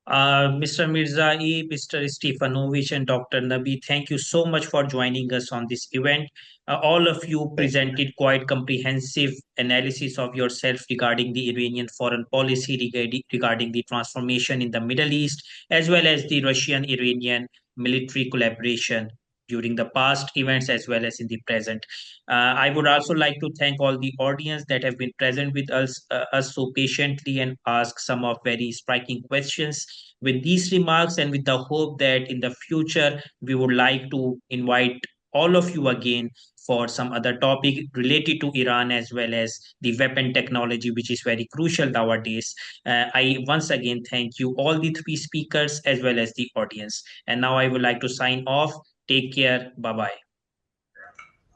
Speaker 1: Mr. Mirzaei, Mr. Stefanovich, and Dr. Nabi, thank you so much for joining us on this event. All of you presented quite comprehensive analysis of yourself regarding the Iranian foreign policy, regarding the transformation in the Middle East, as well as the Russian-Iranian military collaboration during the past events as well as in the present. I would also like to thank all the audience that have been present with us so patiently and ask some of very striking questions. With these remarks and with the hope that in the future we would like to invite all of you again for some other topic related to Iran as well as the weapon technology, which is very crucial nowadays. I once again thank you, all the three speakers, as well as the audience. And now I would like to sign off. Take care. Bye bye.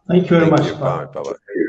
Speaker 4: Thank you very
Speaker 2: Thank
Speaker 4: much.
Speaker 2: you. Bye. Bye-bye.